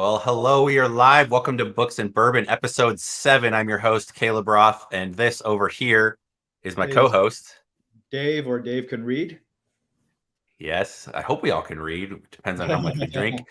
Well, hello, we are live. Welcome to Books and Bourbon, episode 7. I'm your host, Caleb Roth, and this over here is my Is co-host. Dave or Dave can read? Yes, I hope we all can read. Depends on how much we drink.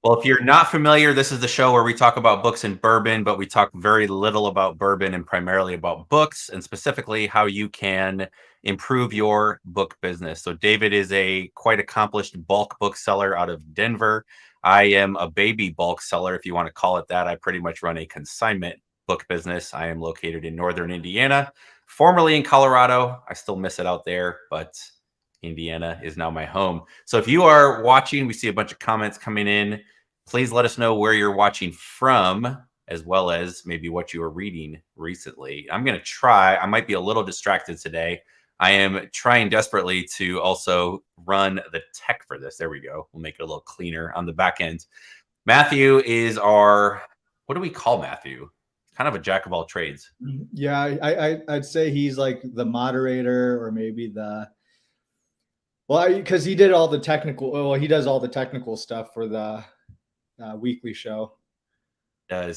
Well, if you're not familiar, this is the show where we talk about books and bourbon, but we talk very little about bourbon and primarily about books and specifically how you can improve your book business. So David is a quite accomplished bulk bookseller out of Denver. I am a baby bulk seller, if you want to call it that. I pretty much run a consignment book business. I am located in northern Indiana, formerly in Colorado. I still miss it out there, but Indiana is now my home. So if you are watching, we see a bunch of comments coming in. Please let us know where you're watching from, as well as maybe what you are reading recently. I'm going to try. I might be a little distracted today. I am trying desperately to also run the tech for this. There we go. We'll make it a little cleaner on the back end. Matthew is what do we call Matthew? Kind of a jack of all trades. Yeah, I'd say he's like the moderator or maybe because he did all the technical. Well, he does all the technical stuff for the weekly show.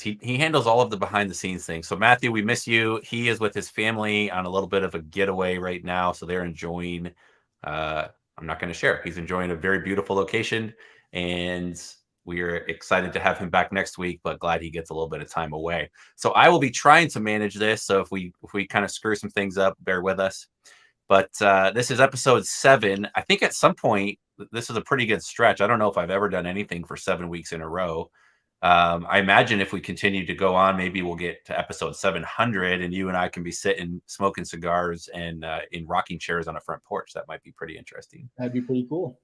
He handles all of the behind the scenes things. So Matthew, we miss you. He is with his family on a little bit of a getaway right now, so they're enjoying. I'm not going to share. He's enjoying a very beautiful location, and we're excited to have him back next week. But glad he gets a little bit of time away. So I will be trying to manage this. So if we kind of screw some things up, bear with us. But this is episode 7. I think at some point this is a pretty good stretch. I don't know if I've ever done anything for 7 weeks in a row. I imagine if we continue to go on, maybe we'll get to episode 700 and you and I can be sitting smoking cigars and in rocking chairs on a front porch. That might be pretty interesting. That'd be pretty cool.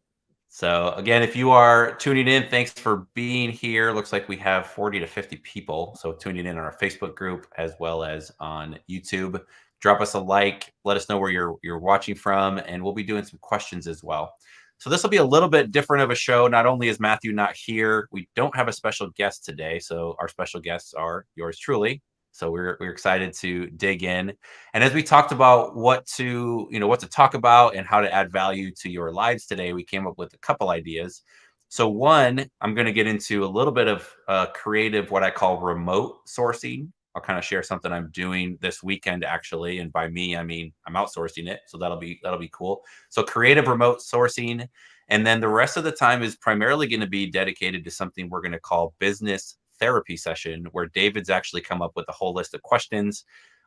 So again, if you are tuning in, thanks for being here. Looks like we have 40 to 50 people. So tuning in on our Facebook group as well as on YouTube. Drop us a like, let us know where you're watching from, and we'll be doing some questions as well. So this will be a little bit different of a show. Not only is Matthew not here, we don't have a special guest today. So our special guests are yours truly. So we're excited to dig in. And as we talked about what to talk about and how to add value to your lives today, we came up with a couple ideas. So one, I'm going to get into a little bit of creative, what I call remote sourcing. I'll kind of share something I'm doing this weekend, actually. And by me, I mean, I'm outsourcing it. So that'll be cool. So creative remote sourcing. And then the rest of the time is primarily going to be dedicated to something we're going to call business therapy session, where David's actually come up with a whole list of questions.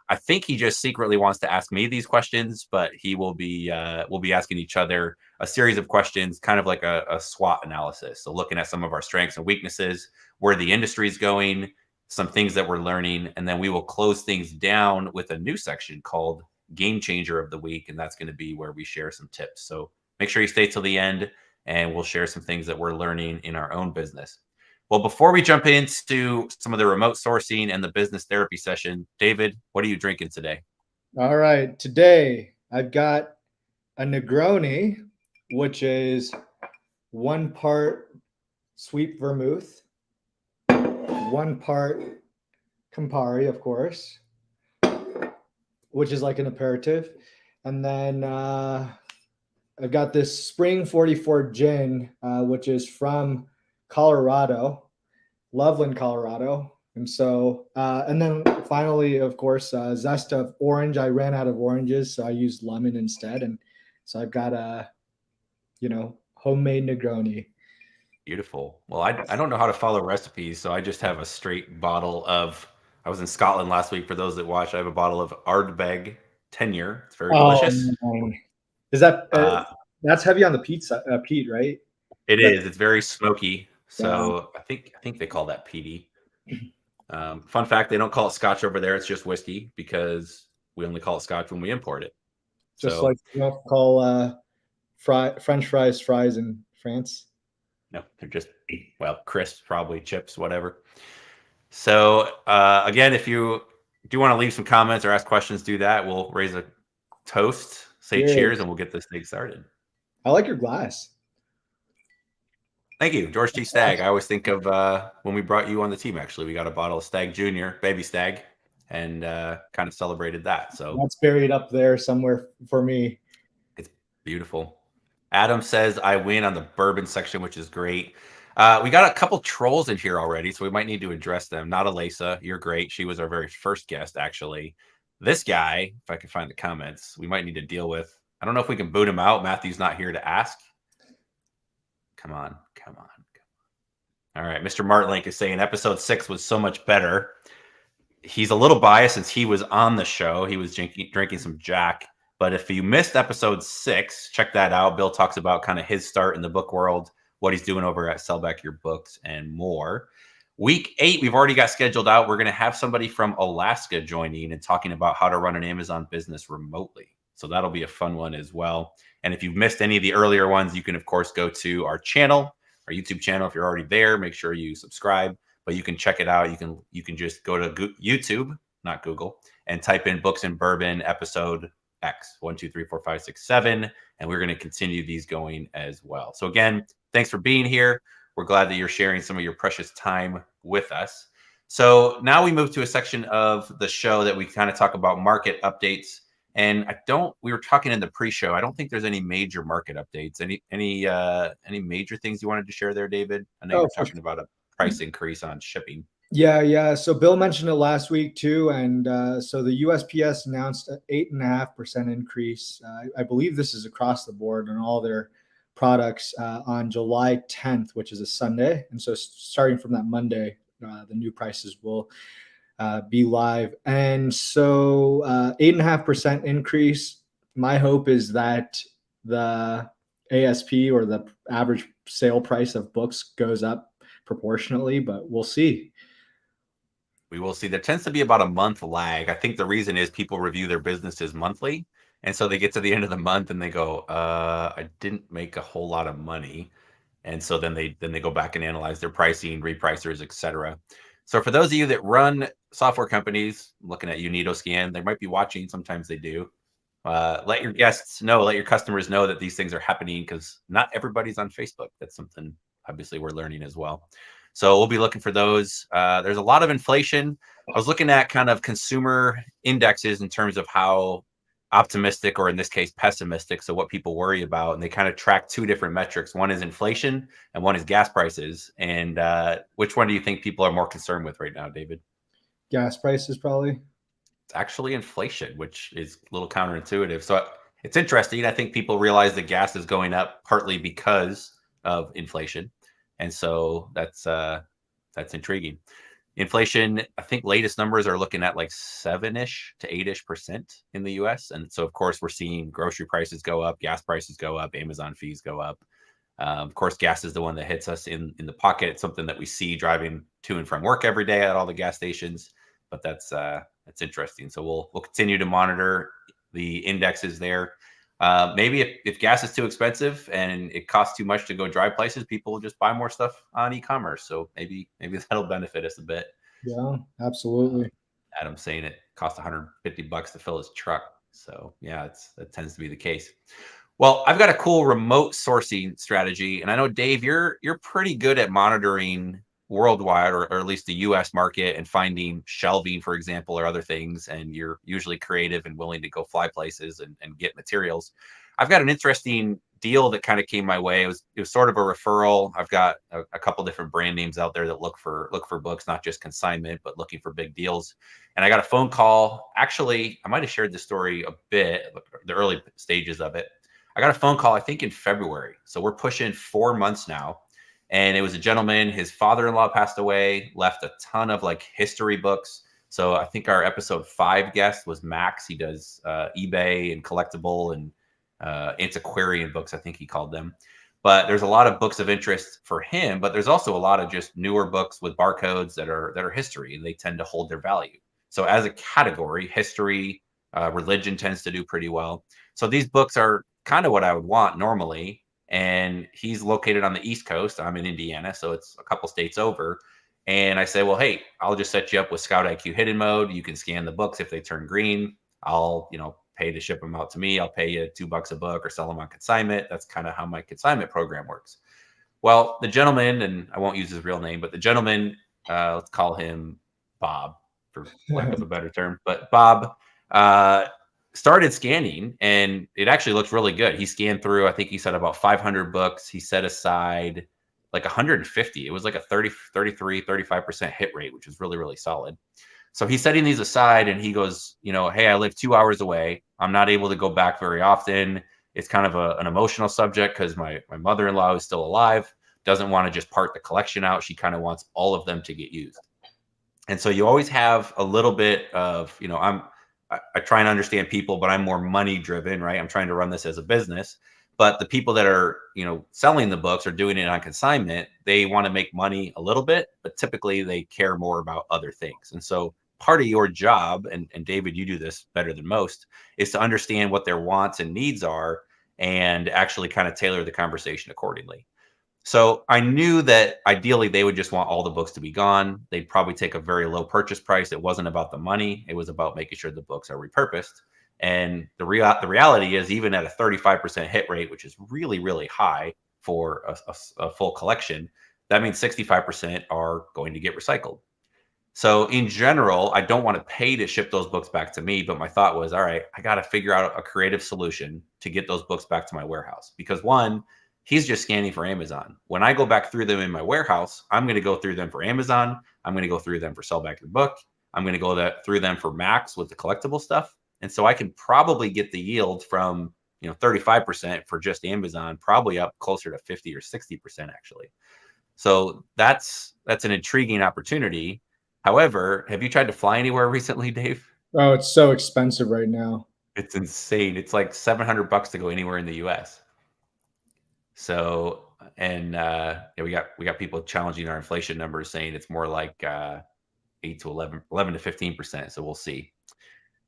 I think he just secretly wants to ask me these questions, but he will be we'll be asking each other a series of questions, kind of like a SWOT analysis. So looking at some of our strengths and weaknesses, where the industry is going, some things that we're learning, and then we will close things down with a new section called Game Changer of the Week, and that's going to be where we share some tips. So make sure you stay till the end, and we'll share some things that we're learning in our own business. Well, before we jump into some of the remote sourcing and the business therapy session, David, what are you drinking today? All right, today I've got a Negroni, which is 1 part sweet vermouth, 1 part Campari, of course, which is like an aperitif. And then I've got this Spring 44 gin, which is from Colorado, Loveland, Colorado. And so, and then finally, of course, zest of orange. I ran out of oranges, so I used lemon instead. And so I've got a, homemade Negroni. Beautiful. Well, I don't know how to follow recipes, so I just have a straight bottle of. I was in Scotland last week. For those that watch, I have a bottle of Ardbeg Tenure. It's very Oh, delicious. man. Is that that's heavy on the peat, right? It is. It's very smoky. So I think they call that peaty. Fun fact: they don't call it Scotch over there. It's just whiskey because we only call it Scotch when we import it. Just like you don't call French fries in France. No, they're just crisps, probably chips, whatever. So again, if you do want to leave some comments or ask questions, do that. We'll raise a toast, say cheers, and we'll get this thing started. I like your glass. Thank you, George T. Stagg. I always think of when we brought you on the team. Actually, we got a bottle of Stagg Junior, Baby Stagg, and kind of celebrated that. So that's buried up there somewhere for me. It's beautiful. Adam says I win on the bourbon section, which is great. We got a couple trolls in here already, so we might need to address them. Not Alisa, you're great. She was our very first guest, actually. This guy, if I can find the comments, we might need to deal with. I don't know if we can boot him out. Matthew's not here to ask. Come on, come on. All right, Mr. Martlink is saying episode 6 was so much better. He's a little biased since he was on the show. He was drinking some Jack. But if you missed episode 6, check that out. Bill talks about kind of his start in the book world, what he's doing over at Sell Back Your Books, and more. Week 8, we've already got scheduled out. We're going to have somebody from Alaska joining and talking about how to run an Amazon business remotely. So that'll be a fun one as well. And if you've missed any of the earlier ones, you can, of course, go to our channel, our YouTube channel. If you're already there, make sure you subscribe. But you can check it out. You can just go to YouTube, not Google, and type in Books and Bourbon episode X 1, 2, 3, 4, 5, 6, 7, and we're going to continue these going as well. So again, thanks for being here. We're glad that you're sharing some of your precious time with us. So now we move to a section of the show that we kind of talk about market updates. And we were talking in the pre-show. I don't think there's any major market updates. Any major things you wanted to share there, David? I know you were talking about a price increase on shipping. Yeah. So Bill mentioned it last week too, and so the USPS announced an 8.5% increase. I believe this is across the board on all their products on July 10th, which is a Sunday. And so starting from that Monday, the new prices will be live. And so 8.5% increase. My hope is that the ASP, or the average sale price of books, goes up proportionately, but we'll see. We will see. There tends to be about a month lag. I think the reason is people review their businesses monthly. And so they get to the end of the month and they go, I didn't make a whole lot of money. And so then they go back and analyze their pricing, repricers, etc. So for those of you that run software companies, looking at UnitoScan, they might be watching. Sometimes they do. Let your guests know, let your customers know that these things are happening, because not everybody's on Facebook. That's something obviously we're learning as well. So we'll be looking for those. There's a lot of inflation. I was looking at kind of consumer indexes in terms of how optimistic, or in this case, pessimistic, so what people worry about. And they kind of track two different metrics. One is inflation and one is gas prices. And which one do you think people are more concerned with right now, David? Gas prices, probably. It's actually inflation, which is a little counterintuitive. So it's interesting. I think people realize that gas is going up partly because of inflation. And so that's intriguing. Inflation, I think latest numbers are looking at like 7-ish to 8-ish% in the US. And so, of course, we're seeing grocery prices go up, gas prices go up, Amazon fees go up. Of course, gas is the one that hits us in the pocket. It's something that we see driving to and from work every day at all the gas stations. But that's interesting. So we'll continue to monitor the indexes there. Maybe if gas is too expensive and it costs too much to go drive places, people will just buy more stuff on e-commerce. So maybe that'll benefit us a bit. Yeah, absolutely. Adam's saying it costs $150 to fill his truck. So yeah, that tends to be the case. Well, I've got a cool remote sourcing strategy, and I know, Dave, you're pretty good at monitoring worldwide, or at least the US market, and finding shelving, for example, or other things. And you're usually creative and willing to go fly places and get materials. I've got an interesting deal that kind of came my way. It was sort of a referral. I've got a couple different brand names out there that look for books, not just consignment, but looking for big deals. And I got a phone call. Actually, I might have shared this story a bit, the early stages of it. I got a phone call, I think, in February. So we're pushing 4 months now. And it was a gentleman, his father-in-law passed away, left a ton of like history books. So I think our episode 5 guest was Max. He does eBay and collectible and antiquarian books, I think he called them. But there's a lot of books of interest for him, but there's also a lot of just newer books with barcodes that are history, and they tend to hold their value. So as a category, history, religion tends to do pretty well. So these books are kind of what I would want normally. And he's located on the East Coast. I'm in Indiana, so it's a couple states over. And I say, well, hey, I'll just set you up with Scout IQ hidden mode. You can scan the books. If they turn green, I'll pay to ship them out to me. I'll pay you $2 a book or sell them on consignment. That's kind of how my consignment program works. Well, the gentleman, and I won't use his real name, but the gentleman, let's call him Bob, for lack of a better term. But Bob started scanning, and it actually looks really good. He scanned through, I think he said, about 500 books. He set aside like 150. It was like a 30, 33, 35% hit rate, which is really, really solid. So he's setting these aside and he goes, hey, I live 2 hours away. I'm not able to go back very often. It's kind of an emotional subject because my mother-in-law is still alive, doesn't want to just part the collection out. She kind of wants all of them to get used. And so you always have a little bit of, I try and understand people, but I'm more money driven, right? I'm trying to run this as a business. But the people that are, selling the books or doing it on consignment, they want to make money a little bit, but typically they care more about other things. And so part of your job, and David, you do this better than most, is to understand what their wants and needs are and actually kind of tailor the conversation accordingly. So I knew that ideally they would just want all the books to be gone. They'd probably take a very low purchase price. It wasn't about the money. It was about making sure the books are repurposed. And the reality is, even at a 35% hit rate, which is really, really high for a full collection, that means 65% are going to get recycled. So in general, I don't want to pay to ship those books back to me, but my thought was, all right, I got to figure out a creative solution to get those books back to my warehouse. Because one, he's just scanning for Amazon. When I go back through them in my warehouse, I'm going to go through them for Amazon. I'm going to go through them for Sell Back Your Book. I'm going to go through them for Max with the collectible stuff. And so I can probably get the yield from 35% for just Amazon, probably up closer to 50 or 60% actually. So that's an intriguing opportunity. However, have you tried to fly anywhere recently, Dave? Oh, it's so expensive right now. It's insane. It's like $700 to go anywhere in the US. So, and yeah, we got people challenging our inflation numbers, saying it's more like 8 to 11 to 15%. So we'll see.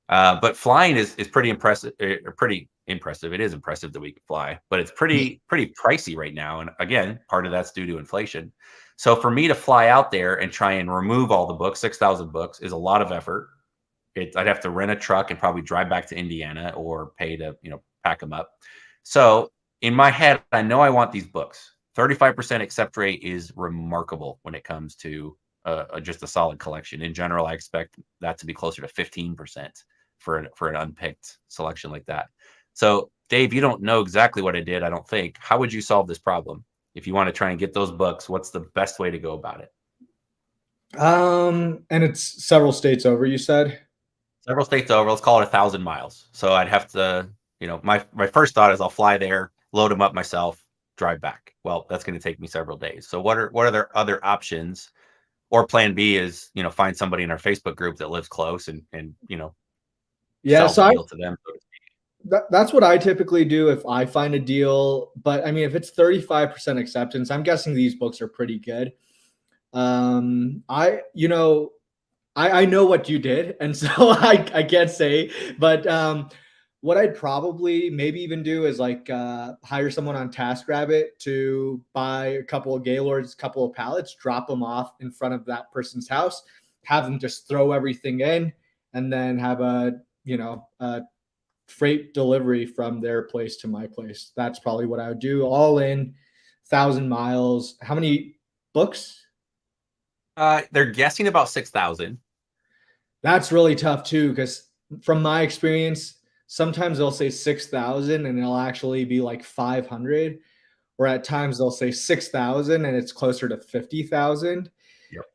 But flying is pretty impressive. Pretty impressive. It is impressive that we can fly, but it's pretty pricey right now. And again, part of that's due to inflation. So for me to fly out there and try and remove all the books, 6,000 books, is a lot of effort. I'd have to rent a truck and probably drive back to Indiana or pay to pack them up. So in my head, I know I want these books. 35% accept rate is remarkable when it comes to just a solid collection. In general, I expect that to be closer to 15% for an unpicked selection like that. So, Dave, you don't know exactly what I did, I don't think. How would you solve this problem? If you want to try and get those books, what's the best way to go about it? And it's several states over, you said? Several states over. Let's call it 1,000 miles. So I'd have to, my first thought is I'll fly there, load them up myself, drive back. Well, that's going to take me several days. So what are their other options? Or plan B is, find somebody in our Facebook group that lives close and Yeah, sell the deal to them. That's what I typically do if I find a deal. But I mean, if it's 35% acceptance, I'm guessing these books are pretty good. I know what you did, and so I can't say, but what I'd probably maybe even do is like hire someone on TaskRabbit to buy a couple of Gaylords, a couple of pallets, drop them off in front of that person's house, have them just throw everything in, and then have a freight delivery from their place to my place. That's probably what I would do. All in, 1,000 miles. How many books? They're guessing about 6,000. That's really tough too, because from my experience, sometimes they'll say 6,000 and it'll actually be like 500, or at times they'll say 6,000 and it's closer to 50,000. Yep.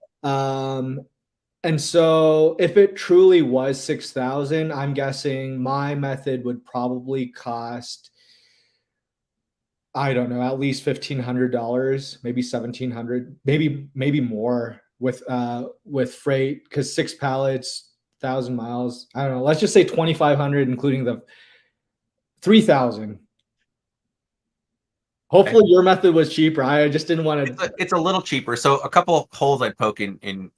And so if it truly was 6,000, I'm guessing my method would probably cost, I don't know, at least $1,500, maybe 1,700, maybe more with freight, because 6 pallets, 1,000 miles. I don't know. Let's just say 2,500, including the 3,000. Hopefully, your method was cheaper. I just didn't want to. It's a little cheaper. So a couple of holes I poke in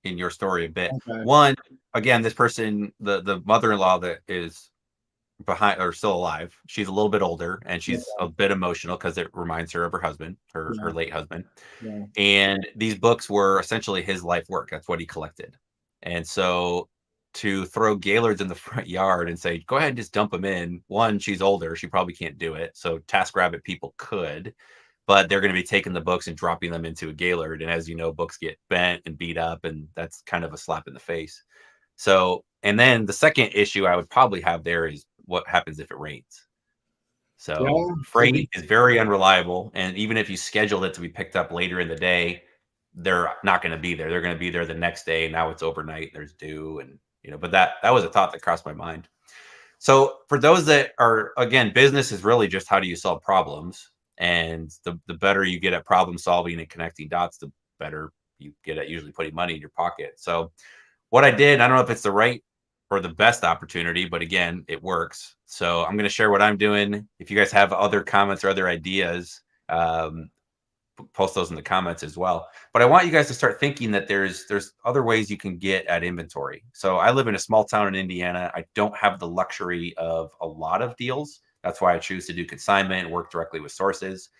your story a bit. Okay. One, again, this person, the mother-in-law that is behind or still alive, she's a little bit older and she's a bit emotional because it reminds her of her husband, her late husband. Yeah. And these books were essentially his life work. That's what he collected. And so to throw Gaylords in the front yard and say, go ahead and just dump them in. One, she's older. She probably can't do it. So TaskRabbit people could, but they're going to be taking the books and dropping them into a Gaylord. And as you know, books get bent and beat up, and that's kind of a slap in the face. So, and then the second issue I would probably have there is what happens if it rains. So Yeah. freight is very unreliable. And even if you scheduled it to be picked up later in the day, they're not going to be there. They're going to be there the next day. Now it's overnight. There's due, and but that was a thought that crossed my mind. So for those that are, again, business is really just how do you solve problems, and the better you get at problem solving and connecting dots, the better you get at usually putting money in your pocket. So what I did, I don't know if it's the right or the best opportunity, but again, it works. So I'm going to share what I'm doing. If you guys have other comments or other ideas, um, post those in the comments as well. But I want you guys to start thinking that there's other ways you can get at inventory. So I live in a small town in Indiana. I don't have the luxury of a lot of deals. That's why I choose to do consignment and work directly with sources.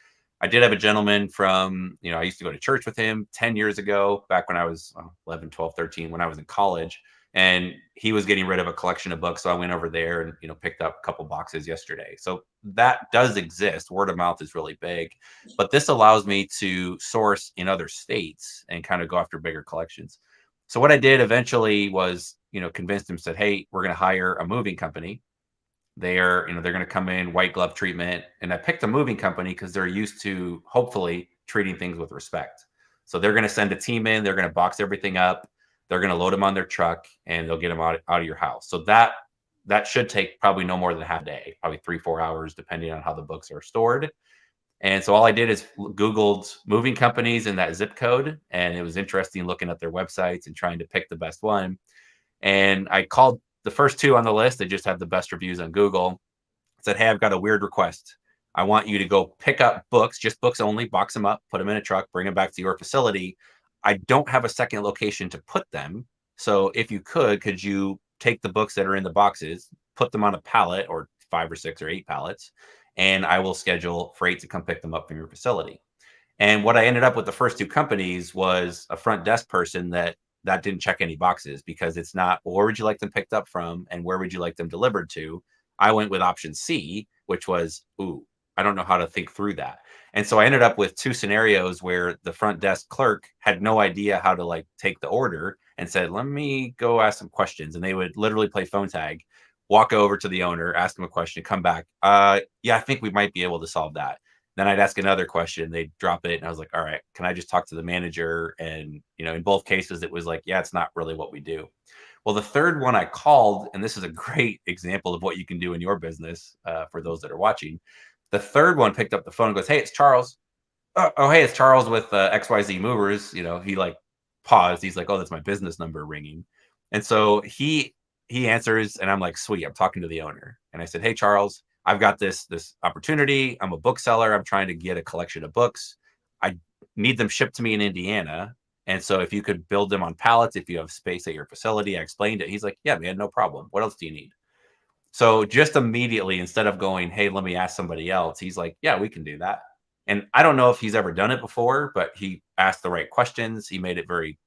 I did have a gentleman from, I used to go to church with him 10 years ago, back when I was 11, 12, 13, when I was in college. And he was getting rid of a collection of books. So I went over there and, picked up a couple boxes yesterday. So that does exist. Word of mouth is really big. But this allows me to source in other states and kind of go after bigger collections. So what I did eventually was, convinced him, said, hey, we're going to hire a moving company. They're going to come in, white glove treatment. And I picked a moving company because they're used to hopefully treating things with respect. So they're going to send a team in, they're going to box everything up, they're going to load them on their truck, and they'll get them out of your house. So that should take probably no more than half a day, probably 3-4 hours, depending on how the books are stored. And so all I did is Googled moving companies in that zip code. And it was interesting looking at their websites and trying to pick the best one. And I called the first two on the list. They just have the best reviews on Google. I said, hey, I've got a weird request. I want you to go pick up books, just books only, box them up, put them in a truck, bring them back to your facility. I don't have a second location to put them. So if you could you take the books that are in the boxes, put them on a pallet, or 5 or 6 or 8 pallets, and I will schedule freight to come pick them up from your facility. And what I ended up with the first two companies was a front desk person that didn't check any boxes, because it's not, well, where would you like them picked up from and where would you like them delivered to? I went with option C, which was, ooh, I don't know how to think through that. And so I ended up with two scenarios where the front desk clerk had no idea how to take the order, and said, let me go ask some questions. And they would literally play phone tag, walk over to the owner, ask them a question, come back. Yeah, I think we might be able to solve that. Then I'd ask another question, they'd drop it, and I was like, all right, can I just talk to the manager? And, in both cases, it was like, yeah, it's not really what we do. Well, the third one I called, and this is a great example of what you can do in your business, for those that are watching. The third one picked up the phone and goes, hey, it's Charles. Oh, hey, it's Charles with XYZ Movers. He paused. He's like, oh, that's my business number ringing. And so he answers, and I'm like, sweet, I'm talking to the owner. And I said, hey, Charles, I've got this opportunity. I'm a bookseller. I'm trying to get a collection of books. I need them shipped to me in Indiana. And so if you could build them on pallets, if you have space at your facility. I explained it. He's like, yeah, man, no problem. What else do you need? So just immediately, instead of going, hey, let me ask somebody else, he's like, yeah, we can do that. And I don't know if he's ever done it before, but he asked the right questions. He made it very,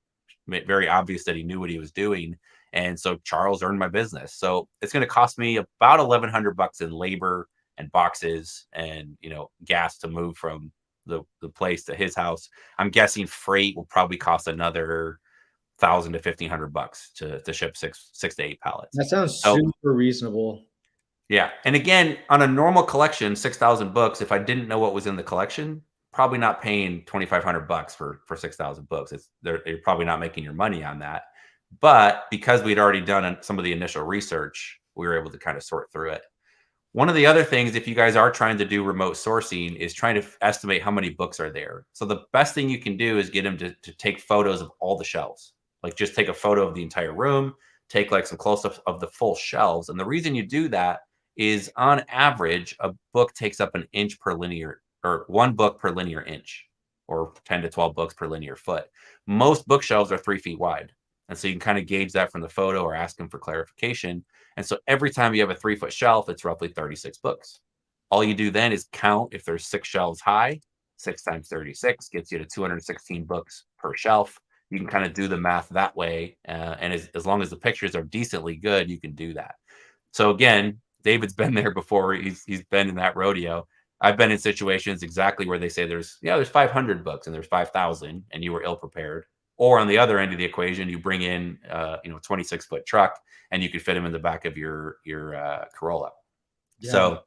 very obvious that he knew what he was doing. And so Charles earned my business. So it's going to cost me about $1,100 in labor and boxes and, gas to move from the place to his house. I'm guessing freight will probably cost another $1,000 to $1,500 to ship six to 8 pallets. That sounds So super reasonable. yeah. And again, on a normal collection, 6,000 books, if I didn't know what was in the collection, probably not paying $2,500 for 6,000 books. You're probably not making your money on that. But because we'd already done some of the initial research, we were able to kind of sort through it. One of the other things, if you guys are trying to do remote sourcing, is trying to estimate how many books are there. So the best thing you can do is get them to take photos of all the shelves. Just take a photo of the entire room, take some close-ups of the full shelves. And the reason you do that is, on average, a book takes up an inch per linear, or one book per linear inch, or 10 to 12 books per linear foot. Most bookshelves are 3 feet wide. And so you can kind of gauge that from the photo or ask them for clarification. And so every time you have a 3-foot shelf, it's roughly 36 books. All you do then is count if there's 6 shelves high. 6 times 36 gets you to 216 books per shelf. You can kind of do the math that way. And as long as the pictures are decently good, you can do that. So again, David's been there before. He's been in that rodeo. I've been in situations exactly where they say there's 500 books and there's 5,000, and you were ill prepared. Or on the other end of the equation, you bring in 26-foot truck, and you could fit them in the back of your Corolla. Yeah. So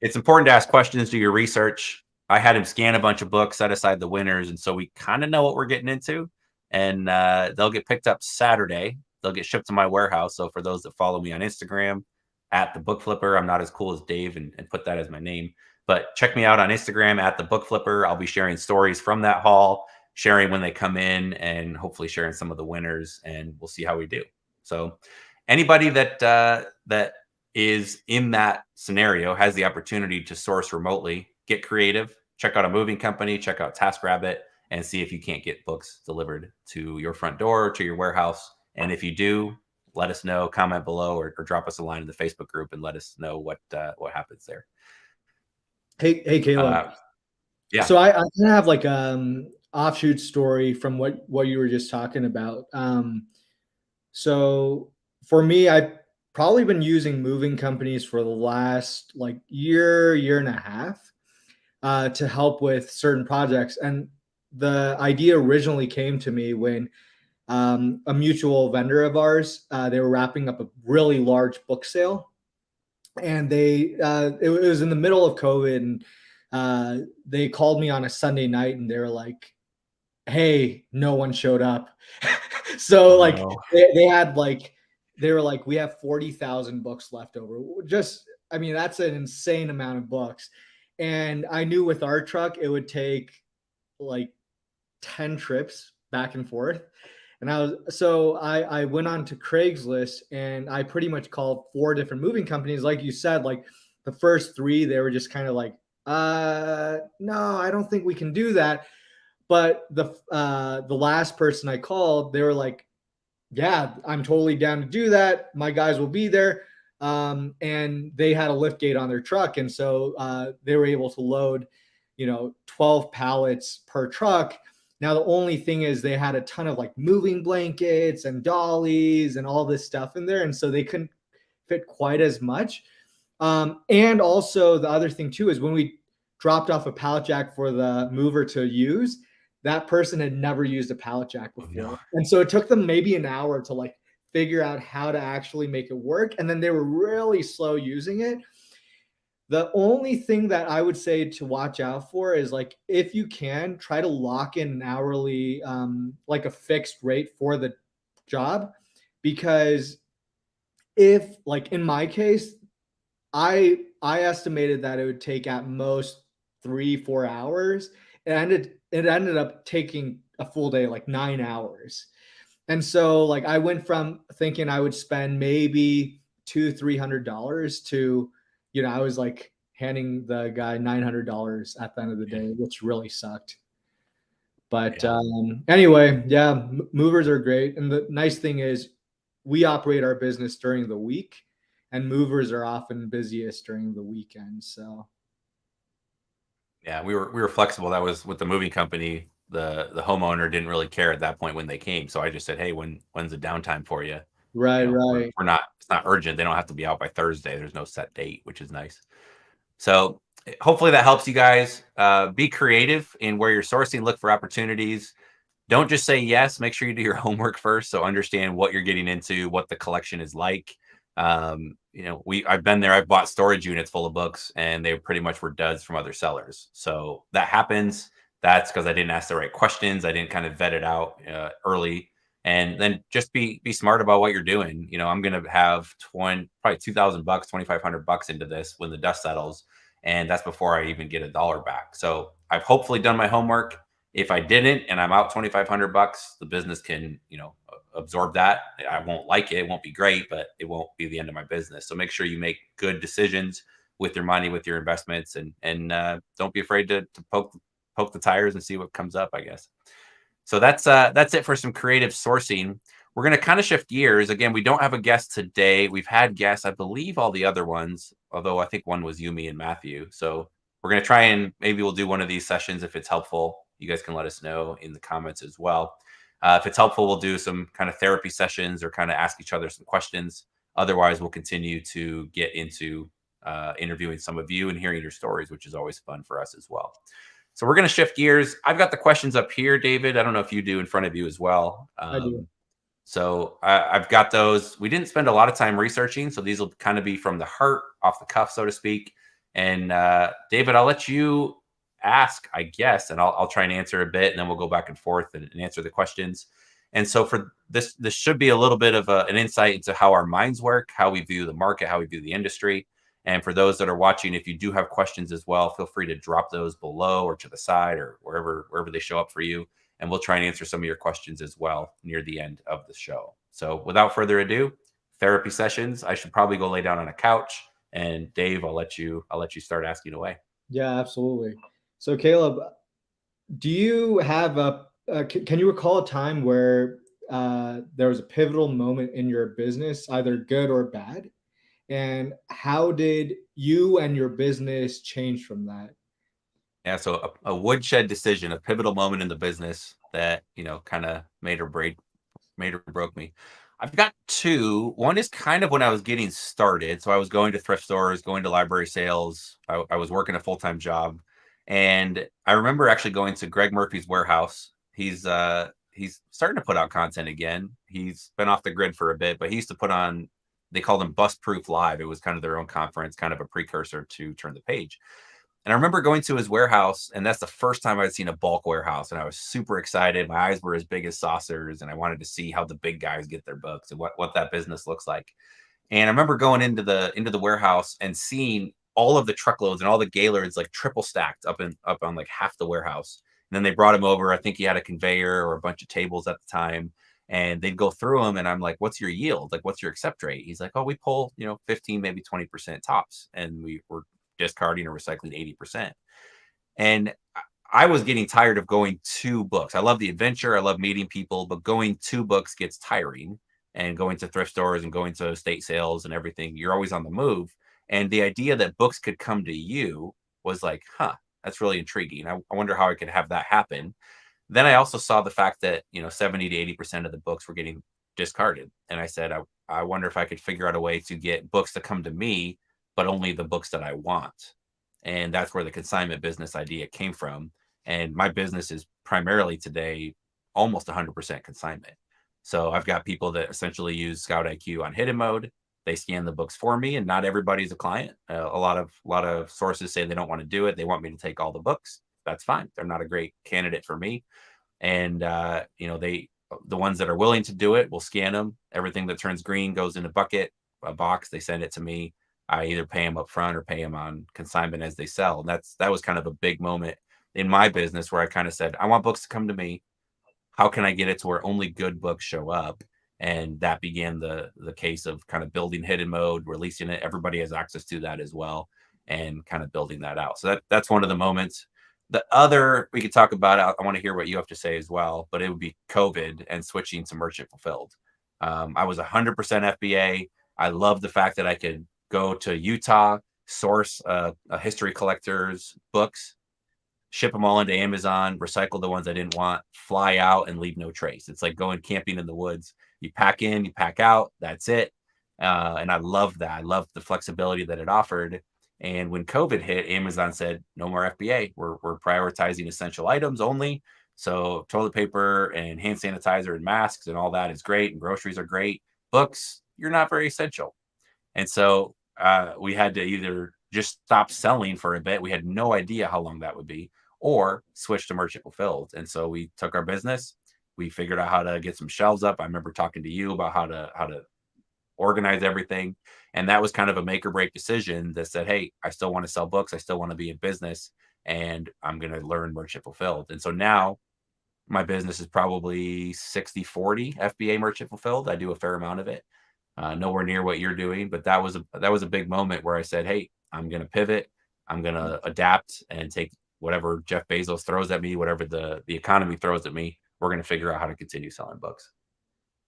It's important to ask questions, do your research. I had him scan a bunch of books, set aside the winners, and so we kind of know what we're getting into. And they'll get picked up Saturday. They'll get shipped to my warehouse. So for those that follow me on Instagram at the Book Flipper, I'm not as cool as Dave and put that as my name, but check me out on Instagram at the Book Flipper. I'll be sharing stories from that haul, sharing when they come in, and hopefully sharing some of the winners. And we'll see how we do. So anybody that is in that scenario has the opportunity to source remotely, get creative, check out a moving company, check out TaskRabbit, and see if you can't get books delivered to your front door or to your warehouse. And if you do, let us know, comment below, or drop us a line in the Facebook group and let us know what happens there. Hey, Caleb. Yeah. So I kind of have like offshoot story from what you were just talking about. So for me, I've probably been using moving companies for the last like year and a half to help with certain projects. And the idea originally came to me when a mutual vendor of ours, they were wrapping up a really large book sale, and it was in the middle of COVID, and they called me on a Sunday night, and they were like, "Hey, no one showed up." So like they had like they were like, "We have 40,000 books left over." Just, I mean, that's an insane amount of books. And I knew with our truck it would take like 10 trips back and forth. And I went on to Craigslist, and I pretty much called 4 different moving companies. Like you said, like the first 3, they were just kind of like, no, I don't think we can do that. But the last person I called, they were like, yeah, I'm totally down to do that. My guys will be there. And they had a lift gate on their truck. And so they were able to load, 12 pallets per truck. Now, the only thing is they had a ton of like moving blankets and dollies and all this stuff in there. And so they couldn't fit quite as much. And also the other thing too is when we dropped off a pallet jack for the mover to use, that person had never used a pallet jack before. No. And so it took them maybe an hour to like figure out how to actually make it work. And then they were really slow using it. The only thing that I would say to watch out for is like, if you can, try to lock in an hourly, like a fixed rate for the job. Because if, like in my case, I estimated that it would take at most 3-4 hours. It ended up taking a full day, like 9 hours. And so like I went from thinking I would spend maybe $200-$300 to, I was like handing the guy $900 at the end of the day, which really sucked. But anyway, yeah, movers are great. And the nice thing is we operate our business during the week, and movers are often busiest during the weekend. So yeah, we were flexible. That was with the moving company. The homeowner didn't really care at that point when they came. So I just said, hey, when's the downtime for you? right. We're not, it's not urgent. They don't have to be out by Thursday. There's no set date, which is nice. So hopefully that helps you guys. Be creative in where you're sourcing, look for opportunities. Don't just say yes. Make sure you do your homework first. So understand what you're getting into, what the collection is like. I've been there. I've bought storage units full of books, and they pretty much were duds from other sellers. So that happens. That's because I didn't ask the right questions. I didn't kind of vet it out early. And then just be smart about what you're doing. I'm going to have probably $2,000, $2,500 into this when the dust settles. And that's before I even get $1 back. So I've hopefully done my homework. If I didn't, and I'm out $2,500, the business can, absorb that. I won't like it. It won't be great, but it won't be the end of my business. So make sure you make good decisions with your money, with your investments, and don't be afraid to poke the tires and see what comes up, I guess. So that's it for some creative sourcing. We're going to kind of shift gears. Again, we don't have a guest today. We've had guests, I believe, all the other ones, although I think one was Yumi and Matthew. So we're going to try and maybe we'll do one of these sessions if it's helpful. You guys can let us know in the comments as well. If it's helpful, we'll do some kind of therapy sessions or kind of ask each other some questions. Otherwise, we'll continue to get into interviewing some of you and hearing your stories, which is always fun for us as well. So we're going to shift gears. I've got the questions up here, David. I don't know if you do in front of you as well. I do. So I've got those. We didn't spend a lot of time researching, so these will kind of be from the heart, off the cuff, so to speak. And David, I'll let you ask, I guess, and I'll try and answer a bit, and then we'll go back and forth and answer the questions. And so for this should be a little bit of an insight into how our minds work, how we view the market, how we view the industry. And for those that are watching, if you do have questions as well, feel free to drop those below or to the side or wherever they show up for you. And we'll try and answer some of your questions as well near the end of the show. So without further ado, therapy sessions. I should probably go lay down on a couch. And Dave, I'll let you start asking away. Yeah, absolutely. So, Caleb, do you have can you recall a time where there was a pivotal moment in your business, either good or bad? And how did you and your business change from that? Yeah, so a woodshed decision, a pivotal moment in the business that kind of made or broke me. I've got two. One is kind of when I was getting started. So I was going to thrift stores, going to library sales. I was working a full-time job. And I remember actually going to Greg Murphy's warehouse. He's starting to put out content again. He's been off the grid for a bit, but he used to put on, they called him Bust Proof Live. It was kind of their own conference, kind of a precursor to Turn the Page. And I remember going to his warehouse, and that's the first time I'd seen a bulk warehouse. And I was super excited. My eyes were as big as saucers, and I wanted to see how the big guys get their books and what that business looks like. And I remember going into the warehouse and seeing all of the truckloads and all the Gaylords like triple stacked up on like half the warehouse. And then they brought him over. I think he had a conveyor or a bunch of tables at the time. And they'd go through them, and I'm like, "What's your yield? Like, what's your accept rate?" He's like, "Oh, we pull 15, maybe 20% tops, and we were discarding or recycling 80%." And I was getting tired of going to books. I love the adventure. I love meeting people, but going to books gets tiring, and going to thrift stores and going to estate sales and everything, you're always on the move. And the idea that books could come to you was like, that's really intriguing. I wonder how I could have that happen. Then I also saw the fact that 70 to 80% of the books were getting discarded. And I said, I wonder if I could figure out a way to get books to come to me, but only the books that I want. And that's where the consignment business idea came from. And my business is primarily today almost 100% consignment. So I've got people that essentially use Scout IQ on hidden mode. They scan the books for me, and not everybody's a client. A lot of sources say they don't want to do it. They want me to take all the books. That's fine. They're not a great candidate for me. And the ones that are willing to do it will scan them. Everything that turns green goes in a box. They send it to me. I either pay them up front or pay them on consignment as they sell. And that was kind of a big moment in my business where I kind of said, I want books to come to me. How can I get it to where only good books show up? And that began the case of kind of building hidden mode, releasing it. Everybody has access to that as well, and kind of building that out. So that's one of the moments. The other we could talk about, I want to hear what you have to say as well, but it would be COVID and switching to merchant fulfilled. I was 100% FBA. I love the fact that I could go to Utah, source a history collector's books, ship them all into Amazon, recycle the ones I didn't want, fly out, and leave no trace. It's like going camping in the woods. You pack in, you pack out, that's it. And I love that. I love the flexibility that it offered. And when COVID hit, Amazon said, no more FBA. We're prioritizing essential items only. So toilet paper and hand sanitizer and masks and all that is great. And groceries are great. Books, you're not very essential. And so we had to either just stop selling for a bit. We had no idea how long that would be, or switch to merchant fulfilled. And so we took our business. We figured out how to get some shelves up. I remember talking to you about how to organize everything. And that was kind of a make or break decision that said, hey, I still want to sell books. I still want to be in business, and I'm going to learn merchant fulfilled. And so now my business is probably 60-40 FBA merchant fulfilled. I do a fair amount of it. Nowhere near what you're doing, but that was a big moment where I said, hey, I'm going to pivot. I'm going to adapt and take whatever Jeff Bezos throws at me, whatever the economy throws at me. We're going to figure out how to continue selling books.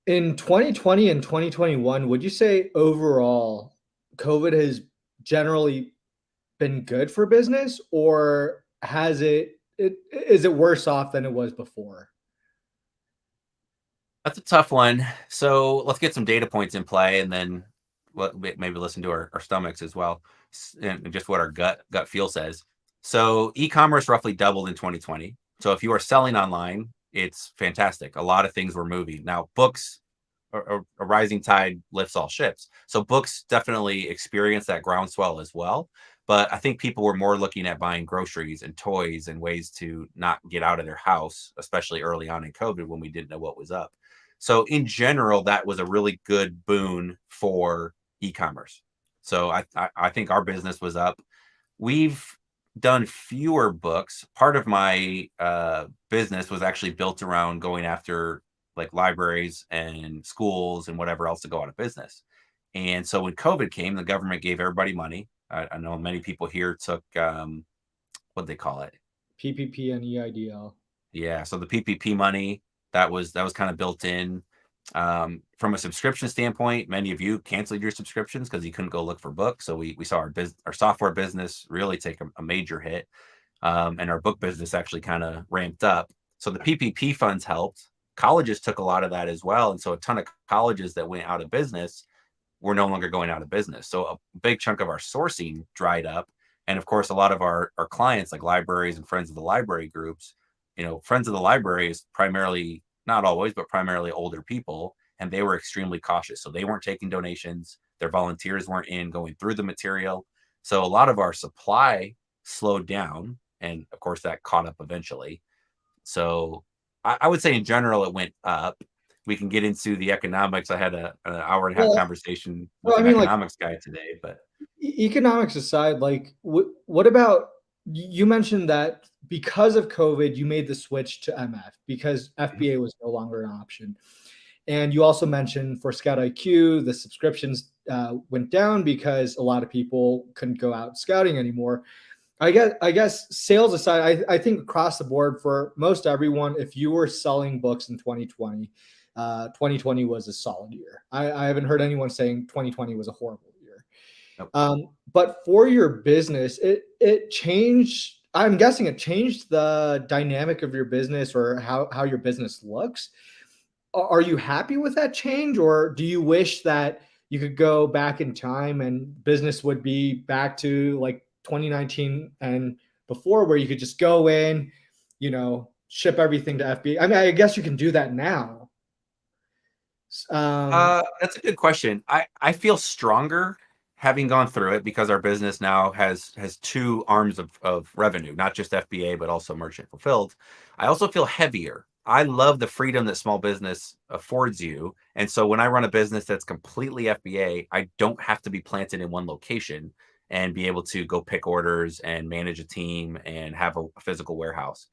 In 2020 and 2021, would you say overall COVID has generally been good for business, or has is it worse off than it was before? That's a tough one. So let's get some data points in play, and then maybe listen to our stomachs as well, and just what our gut feel says. So e-commerce roughly doubled in 2020. So if you are selling online, it's fantastic. A lot of things were moving. Now books, a rising tide lifts all ships. So books definitely experience that groundswell as well. But I think people were more looking at buying groceries and toys and ways to not get out of their house, especially early on in COVID when we didn't know what was up. So in general, that was a really good boon for e-commerce. So I think our business was up. We've done fewer books. Part of my business was actually built around going after like libraries and schools and whatever else to go out of business. And so when COVID came, the government gave everybody money. I know many people here took what they call it. PPP and EIDL. Yeah, so the PPP money that was kind of built in. From a subscription standpoint, many of you canceled your subscriptions because you couldn't go look for books. So we saw our software business really take a major hit, and our book business actually kind of ramped up. So the PPP funds helped. Colleges took a lot of that as well, and so a ton of colleges that went out of business were no longer going out of business. So a big chunk of our sourcing dried up. And of course, a lot of our clients, like libraries and Friends of the Library groups, Friends of the Library is primarily, not always, but primarily older people. And they were extremely cautious. So they weren't taking donations. Their volunteers weren't in going through the material. So a lot of our supply slowed down. And of course, that caught up eventually. So I would say in general, it went up. We can get into the economics. I had an hour and a half Well, conversation with well, I an mean, like economics guy today, but economics aside, like what about you mentioned that because of COVID, you made the switch to MF because FBA was no longer an option. And you also mentioned for Scout IQ, the subscriptions went down because a lot of people couldn't go out scouting anymore. I guess sales aside, I think across the board for most everyone, if you were selling books in 2020, 2020 was a solid year. I haven't heard anyone saying 2020 was a horrible year. nope. But for your business, it changed. I'm guessing it changed the dynamic of your business or how your business looks. Are you happy with that change, or do you wish that you could go back in time and business would be back to like 2019 and before, where you could just go in, ship everything to FBA? I mean, I guess you can do that now. That's a good question. I feel stronger having gone through it because our business now has two arms of revenue, not just FBA, but also merchant fulfilled. I also feel heavier. I love the freedom that small business affords you. And so when I run a business that's completely FBA, I don't have to be planted in one location and be able to go pick orders and manage a team and have a physical warehouse.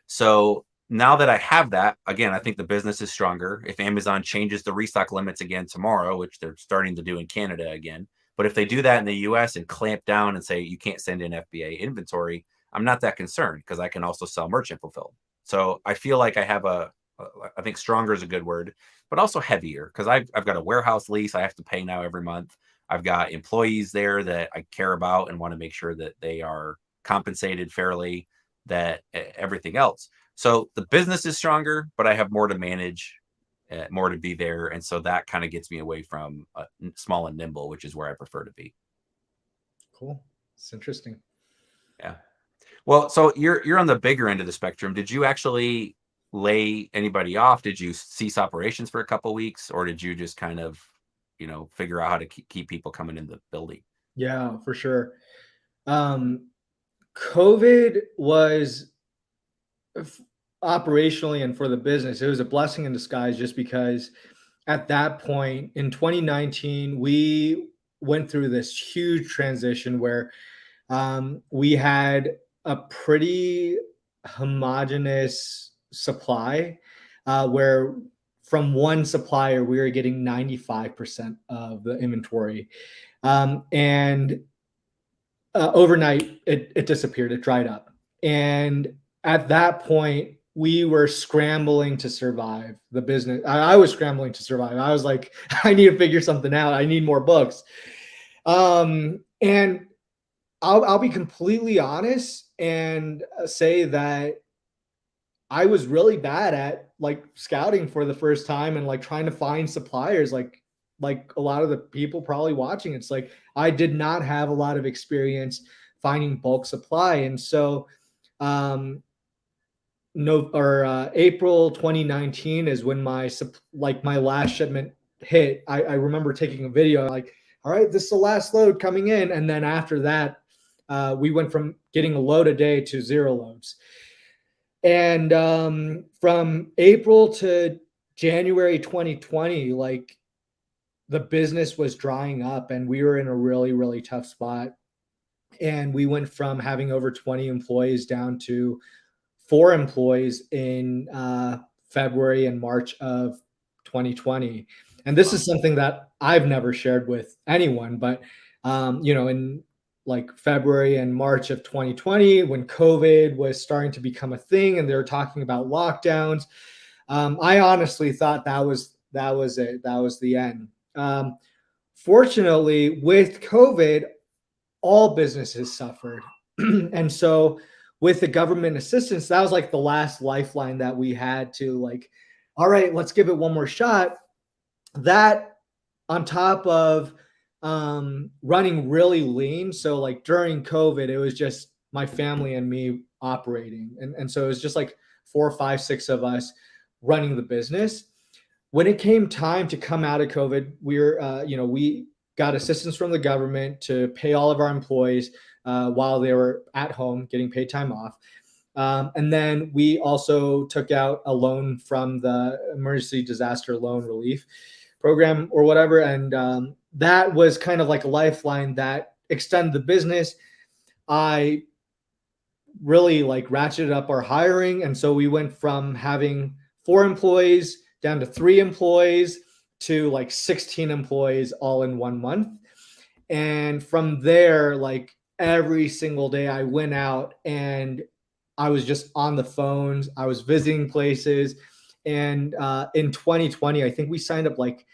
So now that I have that, again, I think the business is stronger. If Amazon changes the restock limits again tomorrow, which they're starting to do in Canada again, but if they do that in the US and clamp down and say you can't send in FBA inventory, I'm not that concerned because I can also sell merchant fulfilled. So I feel like I have I think stronger is a good word, but also heavier because I've got a warehouse lease I have to pay now every month. I've got employees there that I care about and want to make sure that they are compensated fairly, that everything else. So the business is stronger, but I have more to manage, more to be there. And so that kind of gets me away from small and nimble, which is where I prefer to be. Cool. It's interesting. Yeah. Well, so you're on the bigger end of the spectrum. Did you actually lay anybody off? Did you cease operations for a couple of weeks, or did you just kind of, figure out how to keep people coming in the building? Yeah, for sure. COVID was operationally and for the business, it was a blessing in disguise just because at that point in 2019, we went through this huge transition where we had a pretty homogenous supply where from one supplier, we were getting 95% of the inventory. And overnight, it disappeared, it dried up. And at that point, we were scrambling to survive the business. I was scrambling to survive. I was like, I need to figure something out. I need more books. And I'll be completely honest and say that I was really bad at like scouting for the first time and like trying to find suppliers like a lot of the people probably watching. It's like I did not have a lot of experience finding bulk supply. And so April 2019 is when my last shipment hit. I remember taking a video like, all right, this is the last load coming in. And then after that, We went from getting a load a day to 0 loads. And from April to January 2020, like the business was drying up and we were in a really, really tough spot. And we went from having over 20 employees down to 4 employees in February and March of 2020. And this is something that I've never shared with anyone, but in like February and March of 2020, when COVID was starting to become a thing and they were talking about lockdowns, I honestly thought that was it. That was the end. Fortunately, with COVID, all businesses suffered. And so with the government assistance, that was like the last lifeline that we had to like, all right, let's give it one more shot. That on top of running really lean. So like during COVID, it was just my family and me operating. And so it was just like 4, 5, 6 of us running the business. When it came time to come out of COVID, we got assistance from the government to pay all of our employees while they were at home getting paid time off. And then we also took out a loan from the Emergency Disaster Loan Relief Program or whatever. And that was kind of like a lifeline that extended the business. I really like ratcheted up our hiring. And so we went from having 4 employees down to 3 employees to like 16 employees all in 1 month. And from there, like every single day I went out and I was just on the phones, I was visiting places. And in 2020, I think we signed up like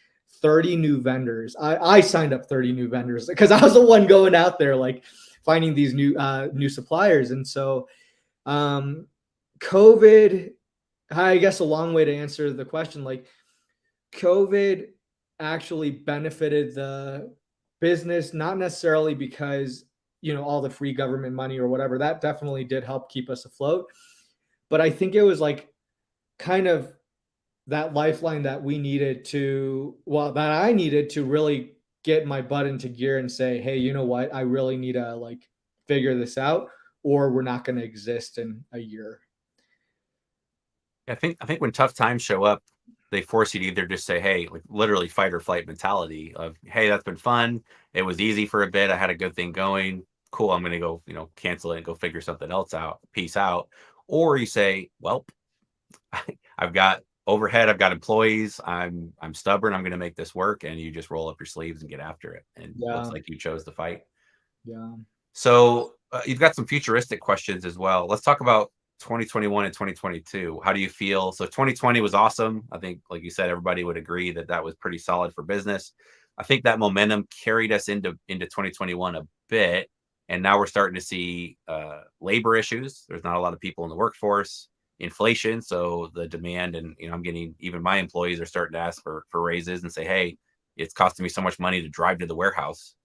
30 new vendors. I signed up 30 new vendors because I was the one going out there like finding these new suppliers. And so COVID, I guess a long way to answer the question, like COVID actually benefited the business, not necessarily because, all the free government money or whatever, that definitely did help keep us afloat. But I think it was like kind of that lifeline that I needed to really get my butt into gear and say, hey, you know what? I really need to like figure this out or we're not going to exist in a year. I think when tough times show up, they force you to either just say, hey, like literally fight or flight mentality of, hey, that's been fun. It was easy for a bit. I had a good thing going. Cool. I'm going to go, cancel it and go figure something else out. Peace out. Or you say, well, I've got overhead. I've got employees. I'm stubborn. I'm going to make this work. And you just roll up your sleeves and get after it. And it looks Yeah. like you chose to fight. Yeah. So you've got some futuristic questions as well. Let's talk about 2021 and 2022. How do you feel? So 2020 was awesome. I think, like you said, everybody would agree that that was pretty solid for business. I think that momentum carried us into 2021 a bit, and now we're starting to see labor issues. There's not a lot of people in the workforce, inflation, so the demand, and I'm getting, even my employees are starting to ask for raises and say, hey, it's costing me so much money to drive to the warehouse,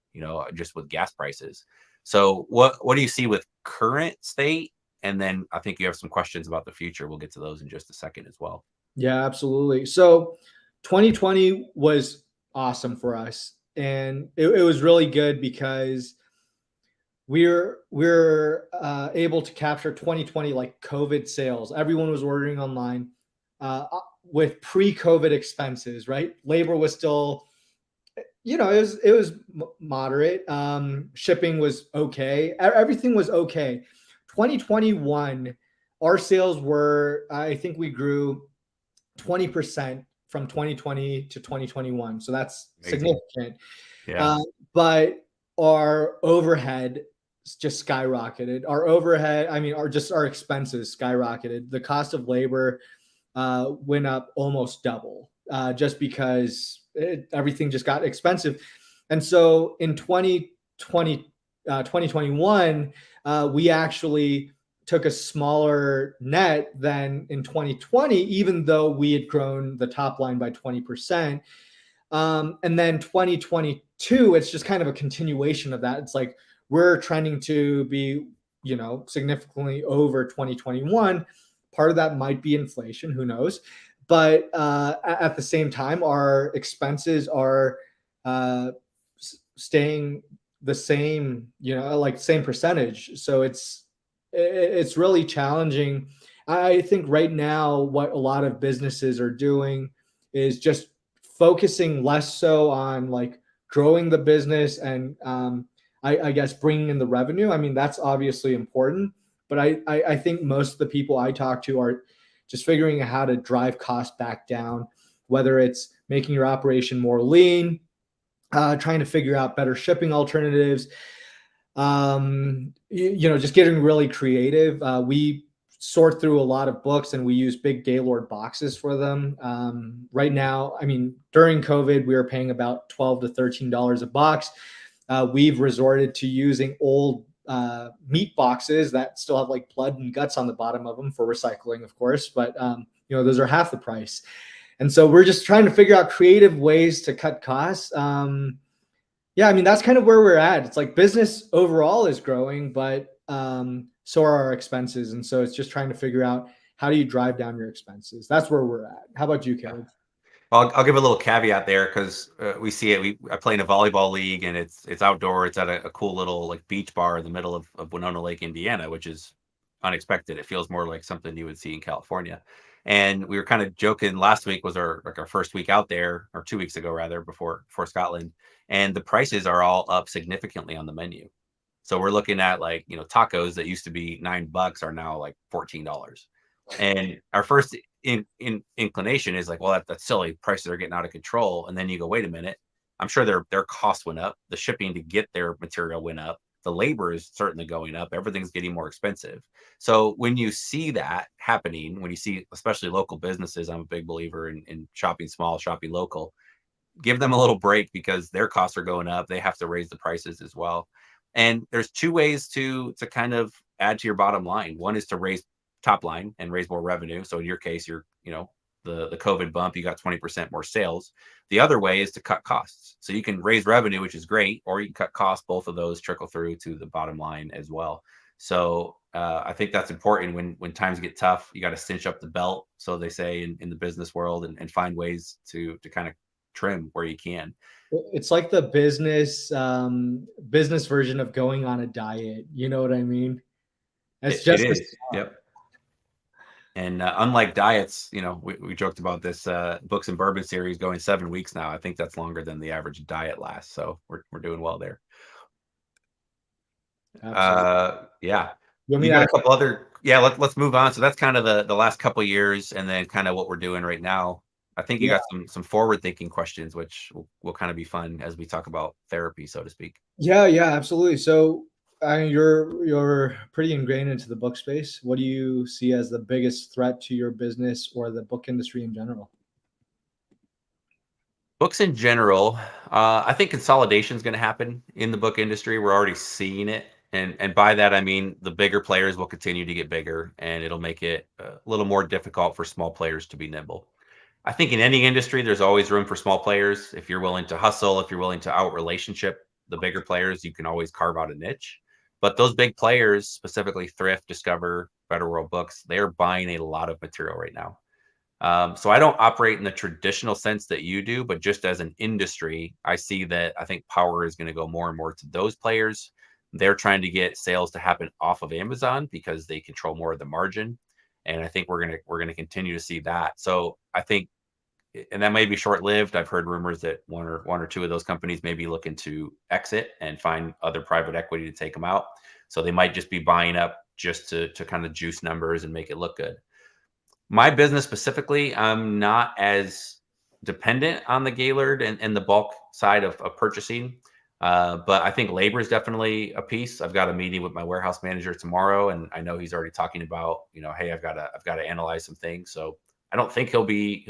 just with gas prices. So what do you see with current state? And then I think you have some questions about the future. We'll get to those in just a second as well. Yeah, absolutely. So 2020 was awesome for us. And it was really good because we're able to capture 2020 like COVID sales. Everyone was ordering online with pre-COVID expenses, right? Labor was still, it was moderate. Shipping was okay. Everything was okay. 2021, our sales were, I think we grew 20% from 2020 to 2021. So that's Amazing. significant. Yeah. But our overhead just skyrocketed. Our overhead, I mean, our expenses skyrocketed. The cost of labor went up almost double just because everything just got expensive. And so in 2021, we actually took a smaller net than in 2020, even though we had grown the top line by 20%. And then 2022, it's just kind of a continuation of that. It's like we're trending to be, significantly over 2021. Part of that might be inflation, who knows? But at the same time, our expenses are staying the same, like same percentage. So it's really challenging. I think right now what a lot of businesses are doing is just focusing less so on like growing the business and I guess bringing in the revenue. I mean, that's obviously important, but I think most of the people I talk to are just figuring out how to drive costs back down, whether it's making your operation more lean, trying to figure out better shipping alternatives, just getting really creative. We sort through a lot of books and we use big Gaylord boxes for them. Right now, I mean, during COVID, we were paying about $12 to $13 a box. We've resorted to using old meat boxes that still have like blood and guts on the bottom of them for recycling, of course, but those are half the price. And so we're just trying to figure out creative ways to cut costs. Yeah, I mean, that's kind of where we're at. It's like business overall is growing, but so are our expenses. And so it's just trying to figure out how do you drive down your expenses. That's where we're at. How about you, Caleb? I'll give a little caveat there because we see it. I play in a volleyball league, and it's outdoor. It's at a cool little like beach bar in the middle of Winona Lake, Indiana, which is unexpected. It feels more like something you would see in California. And we were kind of joking. Last week was our first week out there, or 2 weeks ago rather, before Scotland. And the prices are all up significantly on the menu. So we're looking at like tacos that used to be $9 are now like $14. And our first inclination is like, well, that's silly. Prices are getting out of control. And then you go, wait a minute. I'm sure their costs went up. The shipping to get their material went up. The labor is certainly going up. Everything's getting more expensive. So when you see that happening, when you see especially local businesses, I'm a big believer in shopping small, shopping local. Give them a little break because their costs are going up. They have to raise the prices as well. And there's two ways to kind of add to your bottom line. One is to raise top line and raise more revenue. So in your case, you're, the COVID bump, you got 20% more sales. The other way is to cut costs. So you can raise revenue, which is great, or you can cut costs. Both of those trickle through to the bottom line as well. So I think that's important when times get tough. You got to cinch up the belt, so they say in the business world, and find ways to kind of trim where you can. It's like the business version of going on a diet. You know what I mean? It's just it is. Yep. And unlike diets, we joked about this Books and Bourbon series going 7 weeks now. I think that's longer than the average diet lasts. So we're doing well there. Absolutely. Yeah. You got a couple other. Yeah. Let's move on. So that's kind of the last couple of years, and then kind of what we're doing right now. I think you got some forward thinking questions, which will kind of be fun as we talk about therapy, so to speak. Yeah, absolutely. So you're pretty ingrained into the book space. What do you see as the biggest threat to your business or the book industry in general? Books in general, I think consolidation is going to happen in the book industry. We're already seeing it. And by that, I mean, the bigger players will continue to get bigger, and it'll make it a little more difficult for small players to be nimble. I think in any industry, there's always room for small players. If you're willing to hustle, if you're willing to out relationship the bigger players, you can always carve out a niche. But those big players, specifically Thrift, Discover, Better World Books, they're buying a lot of material right now. So I don't operate in the traditional sense that you do, but just as an industry, I see that I think power is going to go more and more to those players. They're trying to get sales to happen off of Amazon because they control more of the margin. And I think we're gonna continue to see that. So I think, and that may be short lived. I've heard rumors that one or two of those companies may be looking to exit and find other private equity to take them out. So they might just be buying up just to kind of juice numbers and make it look good. My business specifically, I'm not as dependent on the Gaylord and the bulk side of purchasing. But I think labor is definitely a piece. I've got a meeting with my warehouse manager tomorrow, and I know he's already talking about, hey, I've got to analyze some things. So I don't think he'll be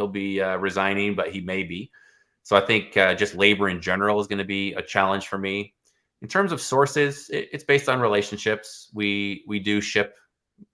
resigning, but he may be. So I think just labor in general is going to be a challenge for me. In terms of sources, it's based on relationships. We do ship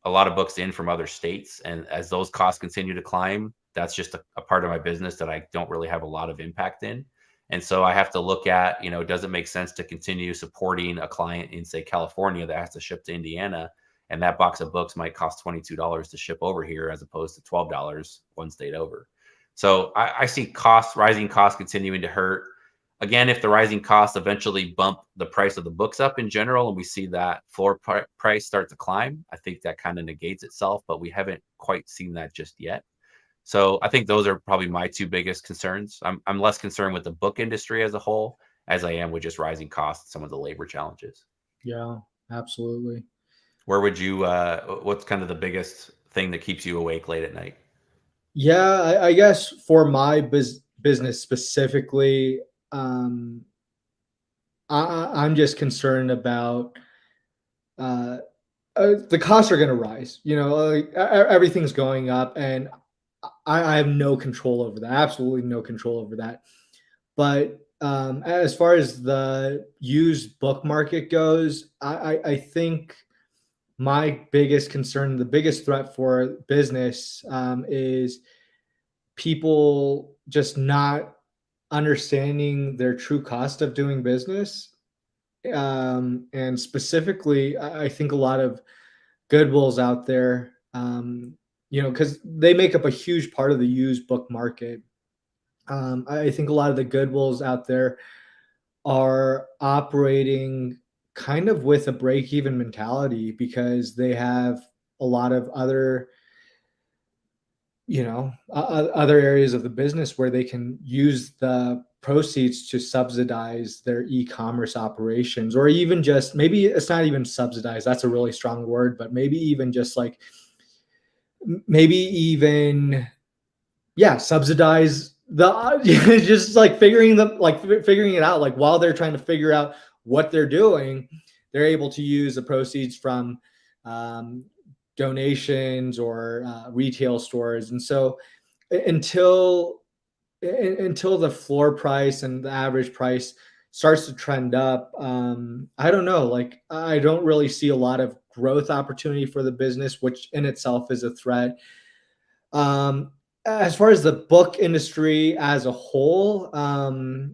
a lot of books in from other states, and as those costs continue to climb, that's just a part of my business that I don't really have a lot of impact in. And so I have to look at, does it make sense to continue supporting a client in, say, California that has to ship to Indiana, and that box of books might cost $22 to ship over here as opposed to $12 one state over. So I see rising costs continuing to hurt. Again, if the rising costs eventually bump the price of the books up in general, and we see that floor price start to climb, I think that kind of negates itself, but we haven't quite seen that just yet. So I think those are probably my two biggest concerns. I'm less concerned with the book industry as a whole as I am with just rising costs, some of the labor challenges. Yeah, absolutely. Where would you what's kind of the biggest thing that keeps you awake late at night? Yeah, I guess for my business specifically, um, I'm just concerned about uh, the costs are going to rise. Everything's going up, and I have no control over that. Absolutely no control over that. But as far as the used book market goes, I think my biggest concern, the biggest threat for business, is people just not understanding their true cost of doing business. And specifically, I think a lot of Goodwills out there, because they make up a huge part of the used book market. I think a lot of the Goodwills out there are operating kind of with a break even mentality because they have a lot of other other areas of the business where they can use the proceeds to subsidize their e-commerce operations, or even just, maybe it's not even subsidize, that's a really strong word, but maybe even just like, maybe even, yeah, subsidize the just like figuring it out, like while they're trying to figure out what they're doing, they're able to use the proceeds from um, donations or retail stores. And so until until the floor price and the average price starts to trend up, I don't know, like I don't really see a lot of growth opportunity for the business, which in itself is a threat. um, as far as the book industry as a whole, I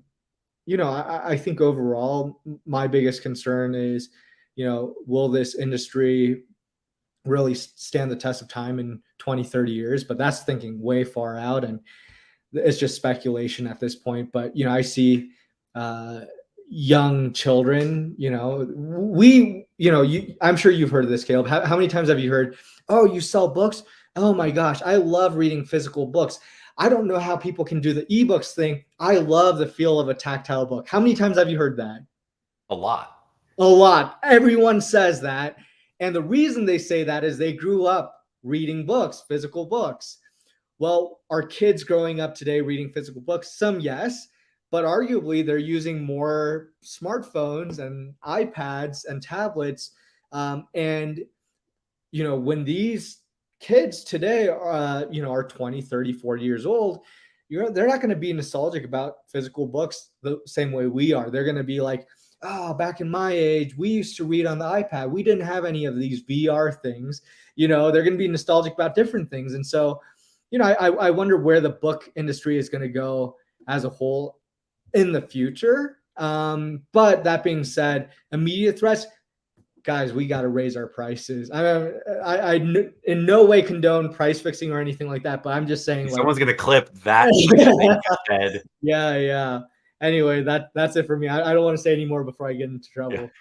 think overall my biggest concern is, will this industry really stand the test of time in 20, 30 years? But that's thinking way far out, and it's just speculation at this point. But I see uh, young children. I'm sure you've heard of this, Caleb. How many times have you heard, "Oh, you sell books? Oh my gosh, I love reading physical books. I don't know how people can do the ebooks thing. I love the feel of a tactile book." How many times have you heard that? A lot. A lot. Everyone says that. And the reason they say that is they grew up reading books, physical books. Well, are kids growing up today reading physical books? Some, yes, but arguably they're using more smartphones and iPads and tablets. And, when these kids today are 20, 30, 40 years old, they're not going to be nostalgic about physical books the same way we are. They're going to be like, "Oh, back in my age, we used to read on the iPad. We didn't have any of these VR things." They're going to be nostalgic about different things. And so, I wonder where the book industry is going to go as a whole in the future. But that being said, immediate threats, guys, we got to raise our prices. I in no way condone price fixing or anything like that, but I'm just saying, like, Someone's gonna clip that thing you said. yeah, yeah. Anyway, that's it for me. I don't want to say any more before I get into trouble.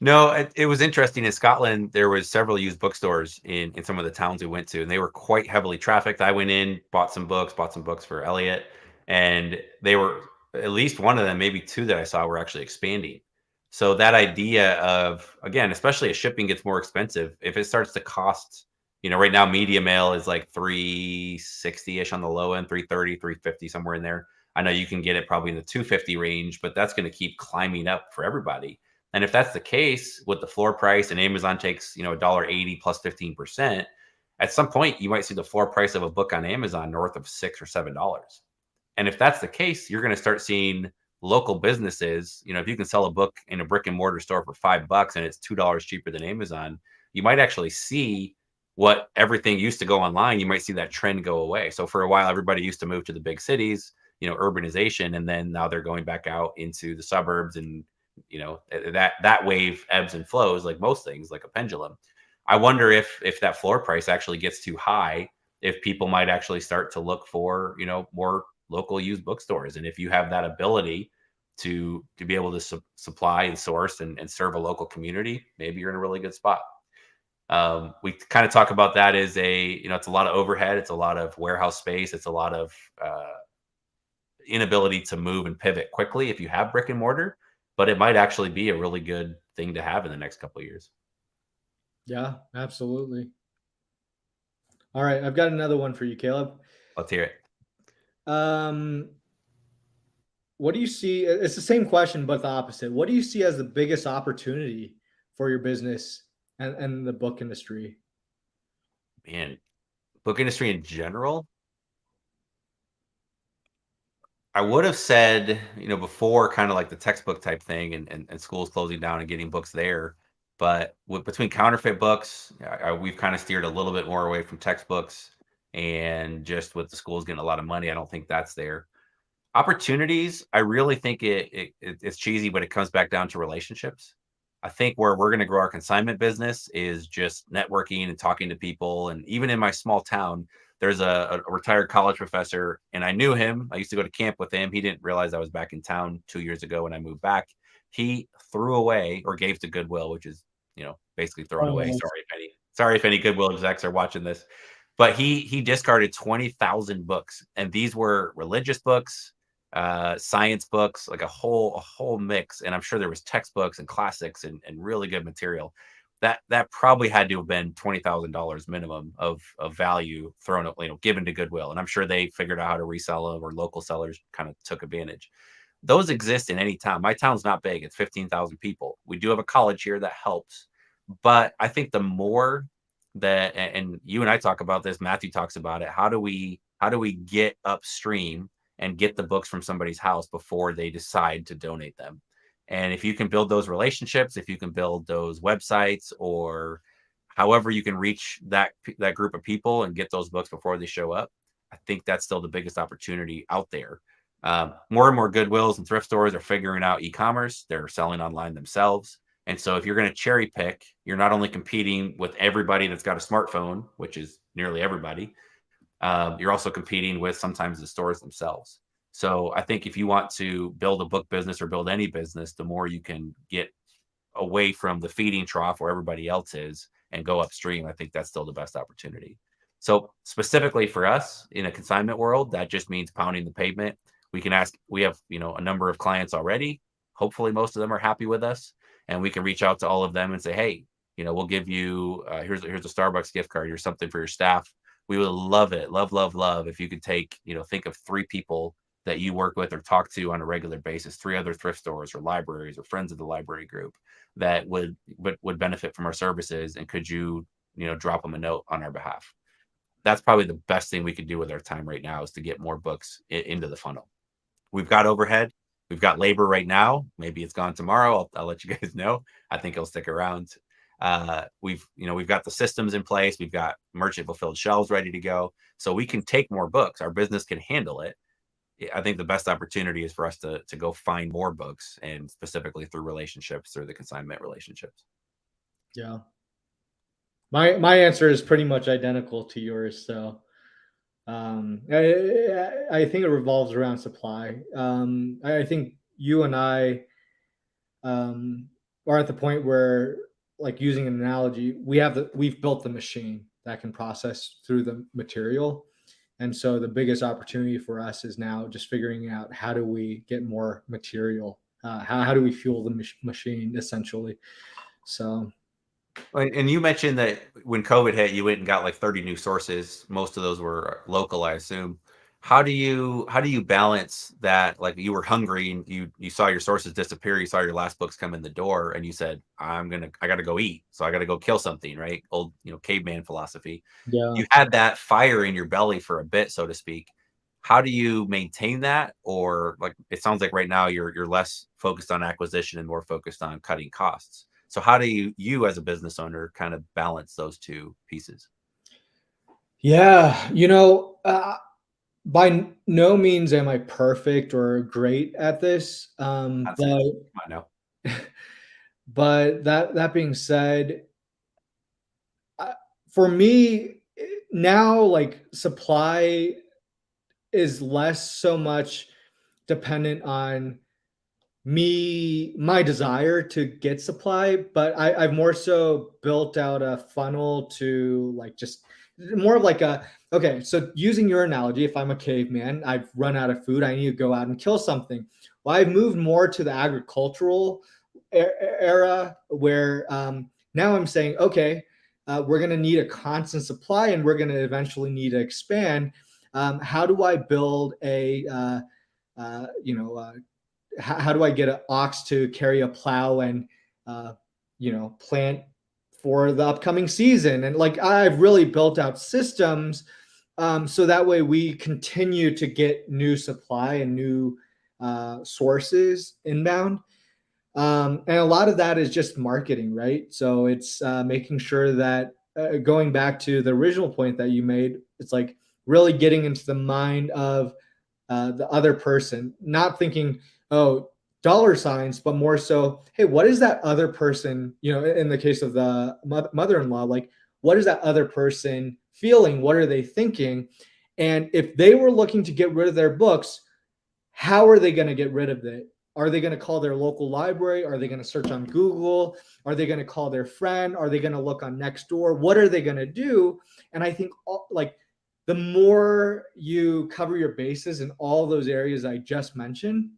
No, it was interesting. In Scotland, there was several used bookstores in some of the towns we went to, and they were quite heavily trafficked. I went in, bought some books for Elliot, and they were, at least one of them, maybe two that I saw, were actually expanding. So that idea of, again, especially as shipping gets more expensive, if it starts to cost, right now media mail is like 360-ish on the low end, 330, 350, somewhere in there. I know you can get it probably in the 250 range, but that's going to keep climbing up for everybody. And if that's the case with the floor price and Amazon takes, $1.80 plus 15%, at some point you might see the floor price of a book on Amazon north of $6 or $7. And if that's the case, you're going to start seeing local businesses, if you can sell a book in a brick and mortar store for $5 and it's $2 cheaper than Amazon, you might actually see what everything used to go online. You might see that trend go away. So for a while, everybody used to move to the big cities, urbanization, and then now they're going back out into the suburbs, and that wave ebbs and flows like most things, like a pendulum. I wonder if that floor price actually gets too high, if people might actually start to look for more local used bookstores. And if you have that ability to be able to supply and source and serve a local community, maybe you're in a really good spot. We kind of talk about that as it's a lot of overhead, it's a lot of warehouse space, it's a lot of inability to move and pivot quickly if you have brick and mortar, but it might actually be a really good thing to have in the next couple of years. Yeah, absolutely. All right, I've got another one for you, Caleb. Let's hear it. Um, what do you see? It's the same question, but the opposite. What do you see as the biggest opportunity for your business and the book industry? Man, book industry in general, I would have said, before kind of like the textbook type thing and schools closing down and getting books there. But between counterfeit books, we've kind of steered a little bit more away from textbooks. And just with the schools getting a lot of money, I don't think that's there. Opportunities, I really think it's cheesy, but it comes back down to relationships. I think where we're going to grow our consignment business is just networking and talking to people. And even in my small town, there's a retired college professor, and I knew him. I used to go to camp with him. He didn't realize I was back in town 2 years ago when I moved back. He threw away or gave to Goodwill, which is basically throwing away. Oh, Sorry if any Goodwill execs are watching this, but he discarded 20,000 books, and these were religious books, science books, like a whole mix. And I'm sure there was textbooks and classics and really good material. That probably had to have been $20,000 minimum of value thrown up, given to Goodwill. And I'm sure they figured out how to resell them, or local sellers kind of took advantage. Those exist in any town. My town's not big; it's 15,000 people. We do have a college here that helps, but I think the more that, and you and I talk about this, Matthew talks about it. How do we get upstream and get the books from somebody's house before they decide to donate them? And if you can build those relationships, if you can build those websites, or however you can reach that group of people and get those books before they show up, I think that's still the biggest opportunity out there. More and more Goodwills and thrift stores are figuring out e-commerce. They're selling online themselves. And so if you're going to cherry pick, you're not only competing with everybody that's got a smartphone, which is nearly everybody, you're also competing with sometimes the stores themselves. So I think if you want to build a book business or build any business, the more you can get away from the feeding trough where everybody else is and go upstream, I think that's still the best opportunity. So specifically for us in a consignment world, that just means pounding the pavement. We have, a number of clients already. Hopefully most of them are happy with us, and we can reach out to all of them and say, hey, we'll give you, here's a Starbucks gift card or something for your staff. We would love it. Love if you could take, think of 3 people that you work with or talk to on a regular basis, 3 other thrift stores or libraries or friends of the library group that would benefit from our services. And could you, drop them a note on our behalf? That's probably the best thing we could do with our time right now, is to get more books into the funnel. We've got overhead. We've got labor right now. Maybe it's gone tomorrow. I'll let you guys know. I think it'll stick around. We've got the systems in place. We've got merchant fulfilled shelves ready to go. So we can take more books. Our business can handle it. I think the best opportunity is for us to go find more books, and specifically through relationships, through the consignment relationships. yeah. My answer is pretty much identical to yours. So I think it revolves around supply. I think you and I are at the point where, like, using an analogy, we've built the machine that can process through the material. And so the biggest opportunity for us is now just figuring out, how do we get more material? How do we fuel the machine, essentially? So And you mentioned that when COVID hit, you went and got like 30 new sources. Most of those were local, I assume. How do you balance that? Like, you were hungry and you saw your sources disappear. You saw your last books come in the door, and you said, I got to go eat. So I got to go kill something, right? Old, caveman philosophy. yeah. You had that fire in your belly for a bit, so to speak. How do you maintain that? Or, like, it sounds like right now you're less focused on acquisition and more focused on cutting costs. So how do you as a business owner kind of balance those 2 pieces? Yeah, by no means am I perfect or great at this, That's it. Come on now. but that being said, I, for me, now, like, supply is less so much dependent on my desire to get supply, but I've more so built out a funnel to like just more of like a okay, so using your analogy, if I'm a caveman, I've run out of food, I need to go out and kill something. Well, I've moved more to the agricultural era where now I'm saying, okay, we're going to need a constant supply and we're going to eventually need to expand. How do I build a how do I get an ox to carry a plow and plant for the upcoming season? And like I've really built out systems so that way we continue to get new supply and new sources inbound. And a lot of that is just marketing, right? So it's making sure that going back to the original point that you made, it's like really getting into the mind of the other person, not thinking, oh, dollar signs, but more so, hey, what is that other person, in the case of the mother-in-law, like, what is that other person feeling? What are they thinking? And if they were looking to get rid of their books, how are they going to get rid of it? Are they going to call their local library? Are they going to search on Google? Are they going to call their friend? Are they going to look on Nextdoor? What are they going to do? And I think like the more you cover your bases in all those areas I just mentioned,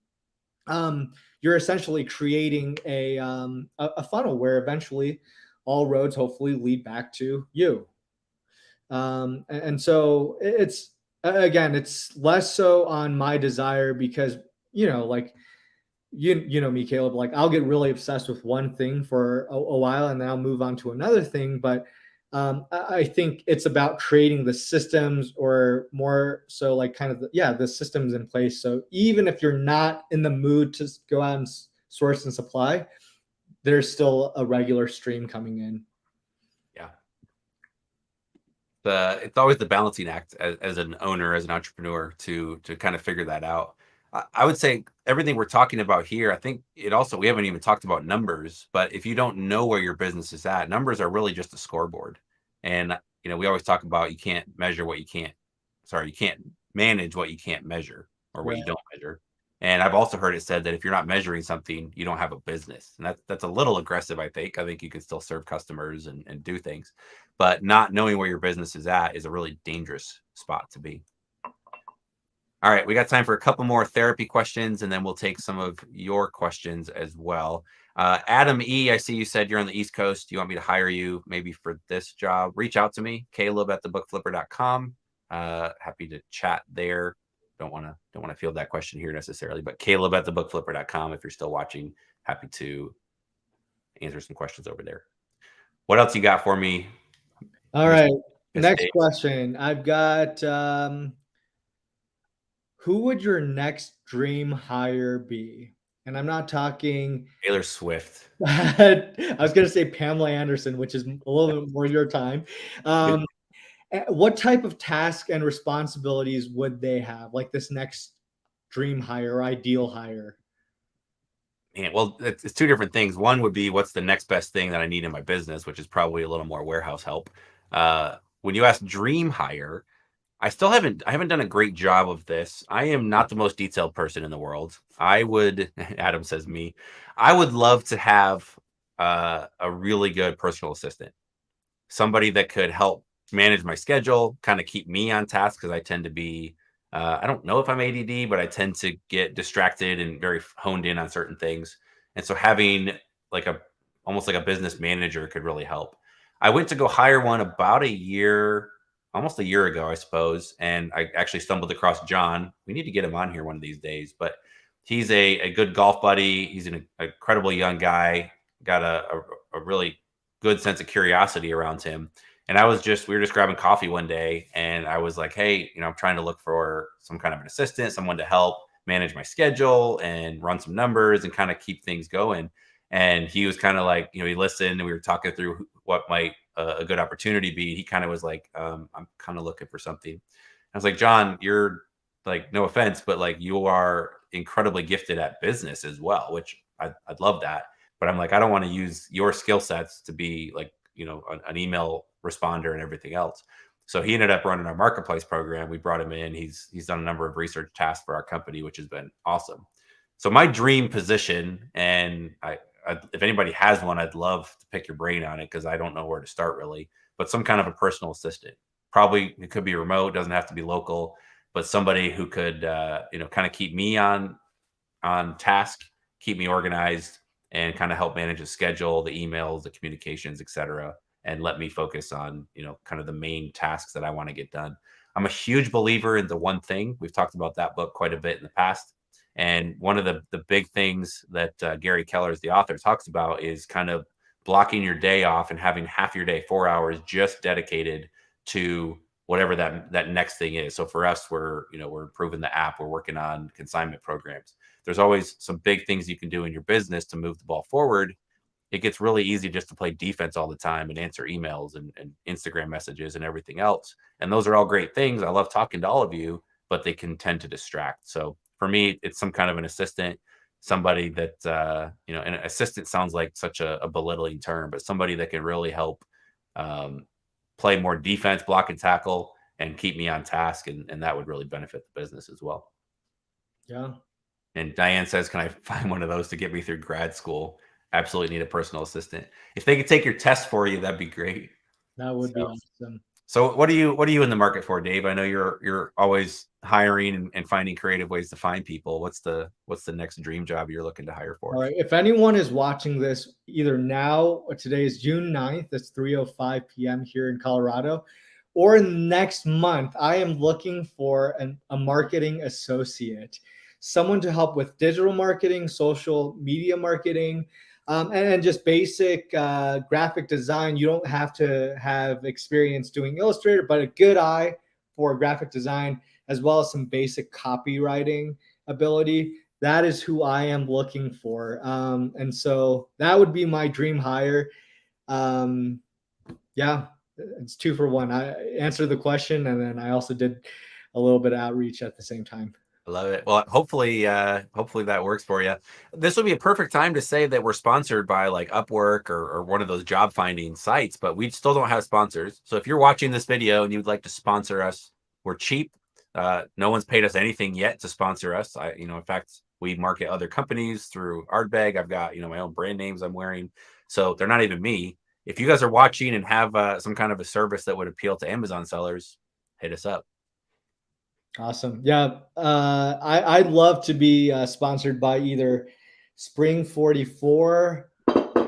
you're essentially creating a funnel where eventually all roads hopefully lead back to you. And so it's again, it's less so on my desire because like you know me, Caleb, like I'll get really obsessed with one thing for a while and then I'll move on to another thing. But I think it's about creating the systems or more so like kind of the systems in place. So even if you're not in the mood to go out and source and supply, there's still a regular stream coming in. Yeah. It's always the balancing act as an owner, as an entrepreneur to kind of figure that out. I would say everything we're talking about here, I think we haven't even talked about numbers, but if you don't know where your business is at, numbers are really just a scoreboard. And, we always talk about you can't measure what you can't, sorry, you can't manage what you can't measure or what you don't measure. And I've also heard it said that if you're not measuring something, you don't have a business. And that's a little aggressive, I think. I think you can still serve customers and do things, but not knowing where your business is at is a really dangerous spot to be. All right, we got time for a couple more therapy questions, and then we'll take some of your questions as well. Adam E., I see you said you're on the East Coast. Do you want me to hire you maybe for this job? Reach out to me, caleb@thebookflipper.com. Happy to chat there. Don't want to field that question here necessarily, but caleb@thebookflipper.com. If you're still watching, happy to answer some questions over there. What else you got for me? All right, next question. I've got who would your next dream hire be? And I'm not talking Taylor Swift. I was going to say Pamela Anderson, which is a little bit more your time. What type of task and responsibilities would they have? Like this next dream hire, or ideal hire? Man, well, it's two different things. One would be what's the next best thing that I need in my business, which is probably a little more warehouse help. When you ask dream hire, I haven't done a great job of this. I am not the most detailed person in the world. Adam says me, I would love to have a really good personal assistant, somebody that could help manage my schedule, kind of keep me on task because I tend to be, I don't know if I'm ADD, but I tend to get distracted and very honed in on certain things. And so having like almost like a business manager could really help. I went to go hire one about almost a year ago, I suppose. And I actually stumbled across John. We need to get him on here one of these days, but he's a good golf buddy. He's an incredible young guy, got a really good sense of curiosity around him. And we were just grabbing coffee one day and I was like, hey, I'm trying to look for some kind of an assistant, someone to help manage my schedule and run some numbers and kind of keep things going. And he was kind of like, he listened and we were talking through what might a good opportunity be. He kind of was like, I'm kind of looking for something. I was like, John, you're like, no offense, but like you are incredibly gifted at business as well, which I'd love that. But I'm like, I don't want to use your skill sets to be like, an email responder and everything else. So he ended up running our marketplace program. We brought him in. He's done a number of research tasks for our company, which has been awesome. So my dream position, and if anybody has one, I'd love to pick your brain on it because I don't know where to start really. But some kind of a personal assistant. Probably it could be remote, doesn't have to be local, but somebody who could kind of keep me on task, keep me organized, and kind of help manage the schedule, the emails, the communications, etc., and let me focus on kind of the main tasks that I want to get done. I'm a huge believer in the one thing. We've talked about that book quite a bit in the past, and one of the big things that Gary Keller, is the author, talks about is kind of blocking your day off and having half your day, 4 hours, just dedicated to whatever that next thing is. So for us, we're improving the app, we're working on consignment programs. There's always some big things you can do in your business to move the ball forward. It gets really easy just to play defense all the time and answer emails and Instagram messages and everything else. And those are all great things. I love talking to all of you, but they can tend to distract. So for me, it's some kind of an assistant, somebody that, an assistant sounds like such a belittling term, but somebody that can really help um, play more defense, block and tackle, and keep me on task. And that would really benefit the business as well. Yeah. And Diane says, can I find one of those to get me through grad school? Absolutely need a personal assistant. If they could take your test for you, that'd be great. That would be awesome. So what are you in the market for, Dave? I know you're always hiring and finding creative ways to find people. What's the next dream job you're looking to hire for? All right. If anyone is watching this either now or today is June 9th, that's 3:05 p.m. here in Colorado, or next month, I am looking for a marketing associate, someone to help with digital marketing, social media marketing, and just basic graphic design. You don't have to have experience doing Illustrator, but a good eye for graphic design, as well as some basic copywriting ability. That is who I am looking for. And so that would be my dream hire. Yeah, it's 2 for 1. I answered the question, and then I also did a little bit of outreach at the same time. I love it. Well, hopefully that works for you. This would be a perfect time to say that we're sponsored by like Upwork or one of those job finding sites, but we still don't have sponsors. So if you're watching this video and you'd like to sponsor us, we're cheap. No one's paid us anything yet to sponsor us. In fact, we market other companies through Ardbeg. I've got, my own brand names I'm wearing. So they're not even me. If you guys are watching and have some kind of a service that would appeal to Amazon sellers, hit us up. Awesome. Yeah. I'd love to be sponsored by either Spring 44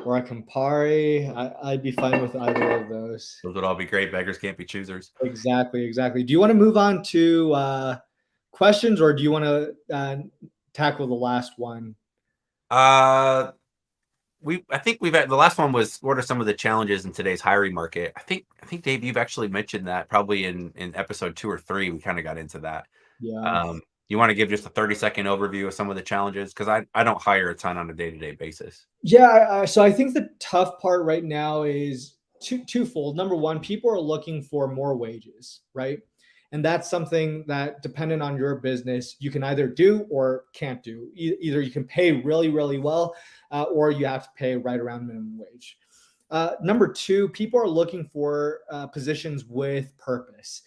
or a Campari. I'd be fine with either of those. Those would all be great. Beggars can't be choosers. Exactly. Do you want to move on to questions, or do you want to tackle the last one? I think we've had, the last one was, what are some of the challenges in today's hiring market? I think Dave, you've actually mentioned that probably in episode 2 or 3. We kind of got into that. Yeah. You want to give just a 30-second overview of some of the challenges? Because I don't hire a ton on a day-to-day basis. Yeah. So I think the tough part right now is twofold. Number one, people are looking for more wages, right? And that's something that, dependent on your business, you can either do or can't do. Either you can pay really, really well, or you have to pay right around minimum wage. Number two, people are looking for positions with purpose.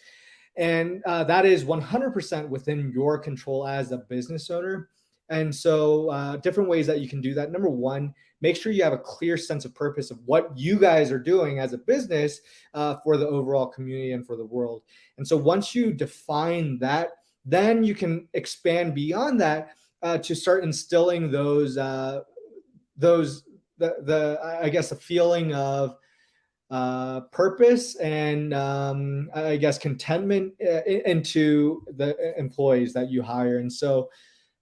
And that is 100% within your control as a business owner. And so different ways that you can do that. Number one, make sure you have a clear sense of purpose of what you guys are doing as a business for the overall community and for the world. And so once you define that, then you can expand beyond that to start instilling those I guess, a feeling of purpose and I guess contentment into the employees that you hire. And so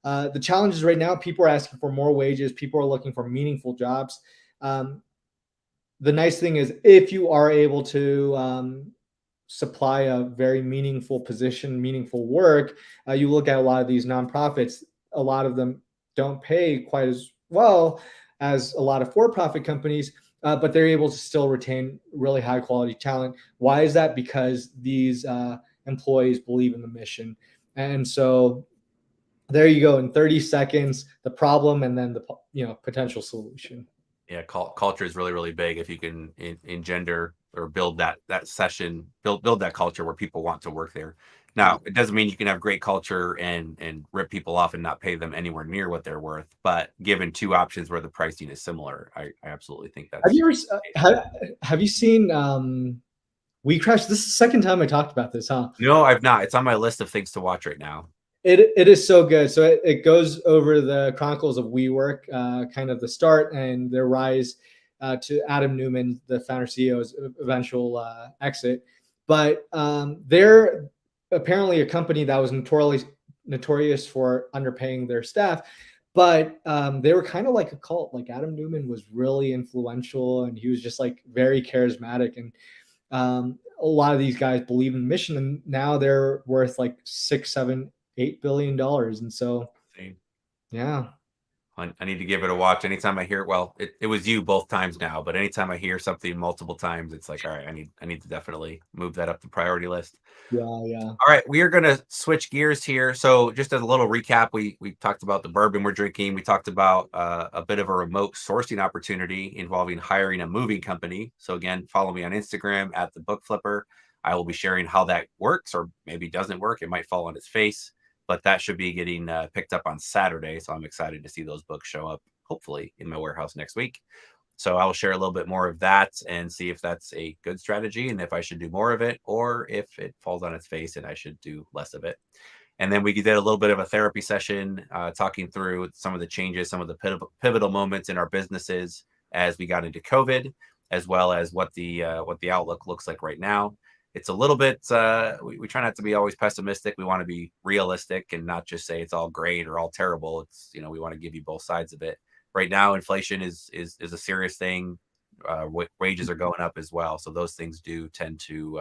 the challenges right now, people are asking for more wages. People are looking for meaningful jobs. The nice thing is, if you are able to supply a very meaningful position, meaningful work, you look at a lot of these nonprofits, a lot of them don't pay quite as well as a lot of for-profit companies, but they're able to still retain really high quality talent. Why is that? Because these employees believe in the mission. And so there you go, in 30 seconds, the problem and then the potential solution. Yeah, culture is really, really big. If you can engender or build that session, build that culture where people want to work there. Now, it doesn't mean you can have great culture and rip people off and not pay them anywhere near what they're worth. But given two options where the pricing is similar, I absolutely think Have that's. you have you seen We Crash? This is the second time I talked about this, huh? No, I've not. It's on my list of things to watch right now. It is so good. So it goes over the chronicles of WeWork, kind of the start and their rise to Adam Newman, the founder CEO's eventual exit. But they're apparently a company that was notorious for underpaying their staff. But they were kind of like a cult. Like Adam Newman was really influential, and he was just like very charismatic. And a lot of these guys believe in the mission, and now they're worth like 6, 7, $8 billion. And so, yeah. I need to give it a watch. Anytime I hear it, well, it was you both times now, but anytime I hear something multiple times, it's like, all right, I need to definitely move that up the priority list. Yeah. All right, we are going to switch gears here. So just as a little recap, we talked about the bourbon we're drinking. We talked about a bit of a remote sourcing opportunity involving hiring a moving company. So again, follow me on Instagram at the Book Flipper. I will be sharing how that works, or maybe doesn't work. It might fall on its face, but that should be getting picked up on Saturday. So I'm excited to see those books show up, hopefully in my warehouse next week. So I'll share a little bit more of that and see if that's a good strategy and if I should do more of it, or if it falls on its face and I should do less of it. And then we did a little bit of a therapy session, talking through some of the changes, some of the pivotal moments in our businesses as we got into COVID, as well as what the outlook looks like right now. It's a little bit, we try not to be always pessimistic. We want to be realistic and not just say it's all great or all terrible. It's, we want to give you both sides of it. Right now, inflation is a serious thing. Wages are going up as well, so those things do tend to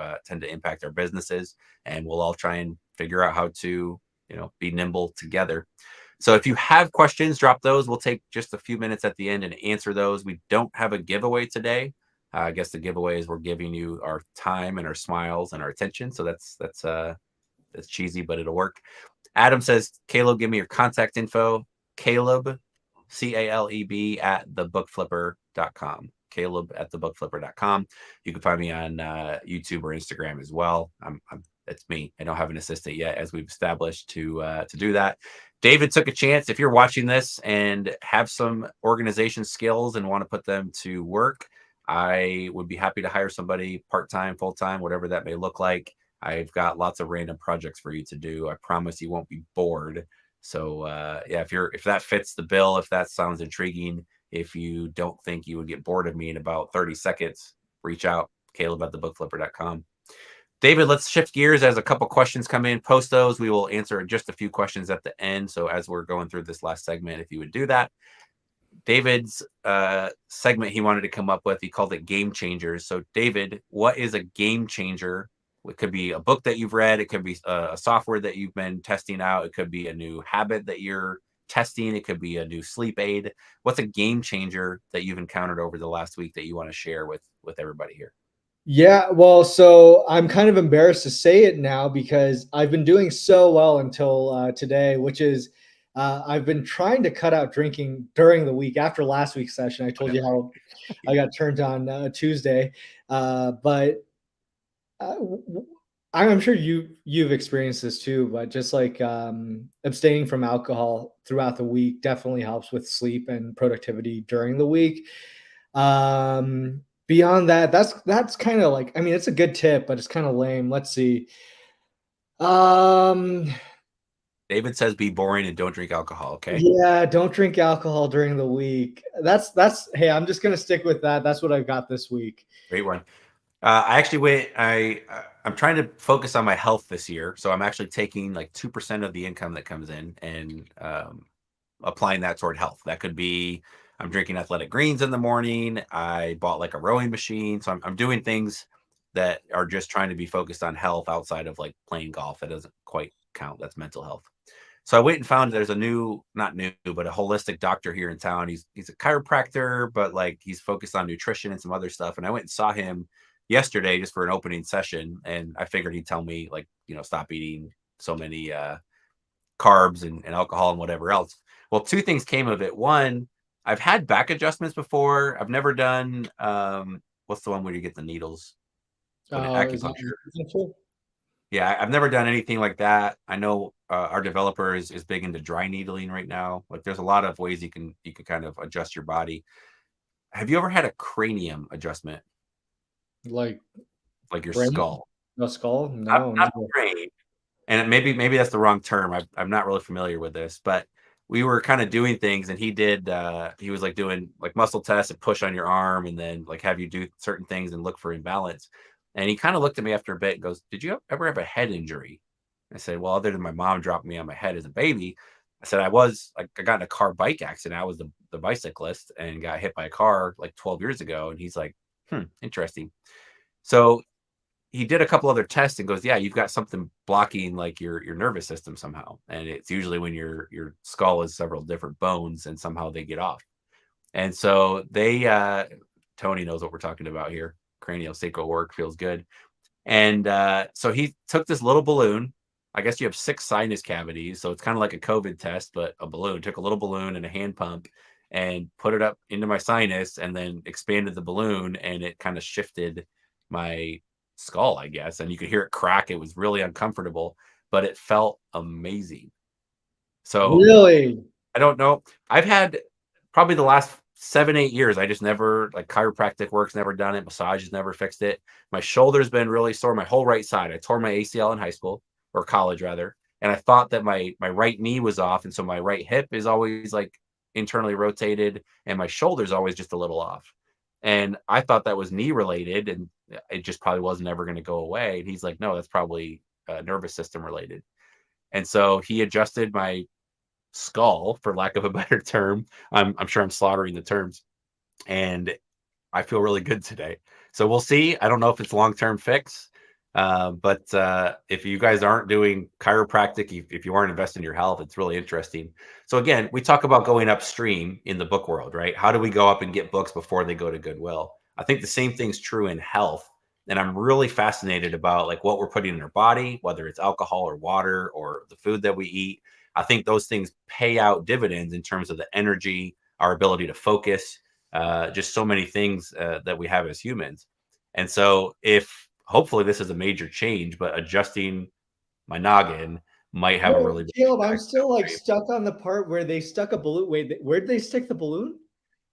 impact our businesses, and we'll all try and figure out how to be nimble together. So if you have questions, drop those. We'll take just a few minutes at the end and answer those. We don't have a giveaway today. I guess the giveaway is we're giving you our time and our smiles and our attention. So that's cheesy, but it'll work. Adam says, Caleb, give me your contact info. Caleb, CALEB at thebookflipper.com. Caleb at thebookflipper.com. You can find me on YouTube or Instagram as well. That's me. I don't have an assistant yet, as we've established to do that. David took a chance. If you're watching this and have some organization skills and want to put them to work, I would be happy to hire somebody part-time, full-time, whatever that may look like. I've got lots of random projects for you to do. I promise you won't be bored. So yeah, if that fits the bill, if that sounds intriguing, if you don't think you would get bored of me in about 30 seconds, reach out, Caleb at thebookflipper.com. David, let's shift gears as a couple questions come in. Post those. We will answer just a few questions at the end. So as we're going through this last segment, if you would do that. David's segment he wanted to come up with, he called it Game Changers. So David, what is a game changer? It could be a book that you've read. It could be a software that you've been testing out. It could be a new habit that you're testing. It could be a new sleep aid. What's a game changer that you've encountered over the last week that you want to share with everybody here? Yeah, well, so I'm kind of embarrassed to say it now because I've been doing so well until today, which is I've been trying to cut out drinking during the week. After last week's session, I told you how I got turned on Tuesday, but I'm sure you've experienced this too. But just like abstaining from alcohol throughout the week definitely helps with sleep and productivity during the week. Beyond that, that's kind of like, I mean, it's a good tip, but it's kind of lame. Let's see. David says be boring and don't drink alcohol. Okay. Yeah, don't drink alcohol during the week. That's hey, I'm just gonna stick with that. That's what I've got this week. Great one. I actually went. I'm trying to focus on my health this year, so I'm actually taking like 2% of the income that comes in and applying that toward health. That could be I'm drinking athletic greens in the morning. I bought like a rowing machine, so I'm doing things that are just trying to be focused on health outside of like playing golf. That doesn't quite count. That's mental health. So I went and found there's not new, but a holistic doctor here in town. He's a chiropractor, but like he's focused on nutrition and some other stuff. And I went and saw him yesterday just for an opening session. And I figured he'd tell me like, stop eating so many carbs and alcohol and whatever else. Well, two things came of it. One, I've had back adjustments before. I've never done, what's the one where you get the needles? but Oh, is that acupuncture. acupuncture? Yeah, I've never done anything like that. I know our developer is big into dry needling right now. Like, there's a lot of ways you can kind of adjust your body. Have you ever had a cranium adjustment, Like like your brain? skull? No skull? Not, No, not never. brain. And maybe that's the wrong term. I'm not really familiar with this, but we were kind of doing things, and he was like doing like muscle tests and push on your arm, and then like have you do certain things and look for imbalance. And he kind of looked at me after a bit and goes, "Did you ever have a head injury?" I said, "Well, other than my mom dropping me on my head as a baby." I said, I got in a car bike accident. I was the bicyclist and got hit by a car like 12 years ago. And he's like, interesting. So he did a couple other tests and goes, "Yeah, you've got something blocking like your nervous system somehow." And it's usually when your skull is several different bones and somehow they get off. And so Tony knows what we're talking about here. Craniosacral work feels good. And so he took this little balloon. I guess you have 6 sinus cavities, so it's kind of like a COVID test, but a balloon. Took a little balloon and a hand pump and put it up into my sinus, and then expanded the balloon, and it kind of shifted my skull, I guess. And you could hear it crack. It was really uncomfortable, but it felt amazing. So Really? I don't know. I've had probably the last 7, 8 years. I just never, like, chiropractic work's never done it. Massage has never fixed it. My shoulder's been really sore. My whole right side. I tore my ACL in high school, or college rather. And I thought that my right knee was off. And so my right hip is always like internally rotated, and my shoulder's always just a little off. And I thought that was knee related, and it just probably wasn't ever going to go away. And he's like, "No, that's probably nervous system related." And so he adjusted my skull, for lack of a better term. I'm sure I'm slaughtering the terms, and I feel really good today. So we'll see. I don't know if it's long-term fix, but if you guys aren't doing chiropractic, if you aren't investing in your health, it's really interesting. So again, we talk about going upstream in the book world, right? How do we go up and get books before they go to Goodwill? I think the same thing's true in health. And I'm really fascinated about like what we're putting in our body, whether it's alcohol or water or the food that we eat. I think those things pay out dividends in terms of the energy, our ability to focus, just so many things that we have as humans. And so, if hopefully this is a major change, but adjusting my noggin might have a Wait, really big Caleb, I'm impact still like downstream. stuck on the part where they stuck a balloon. Wait, where did they stick the balloon?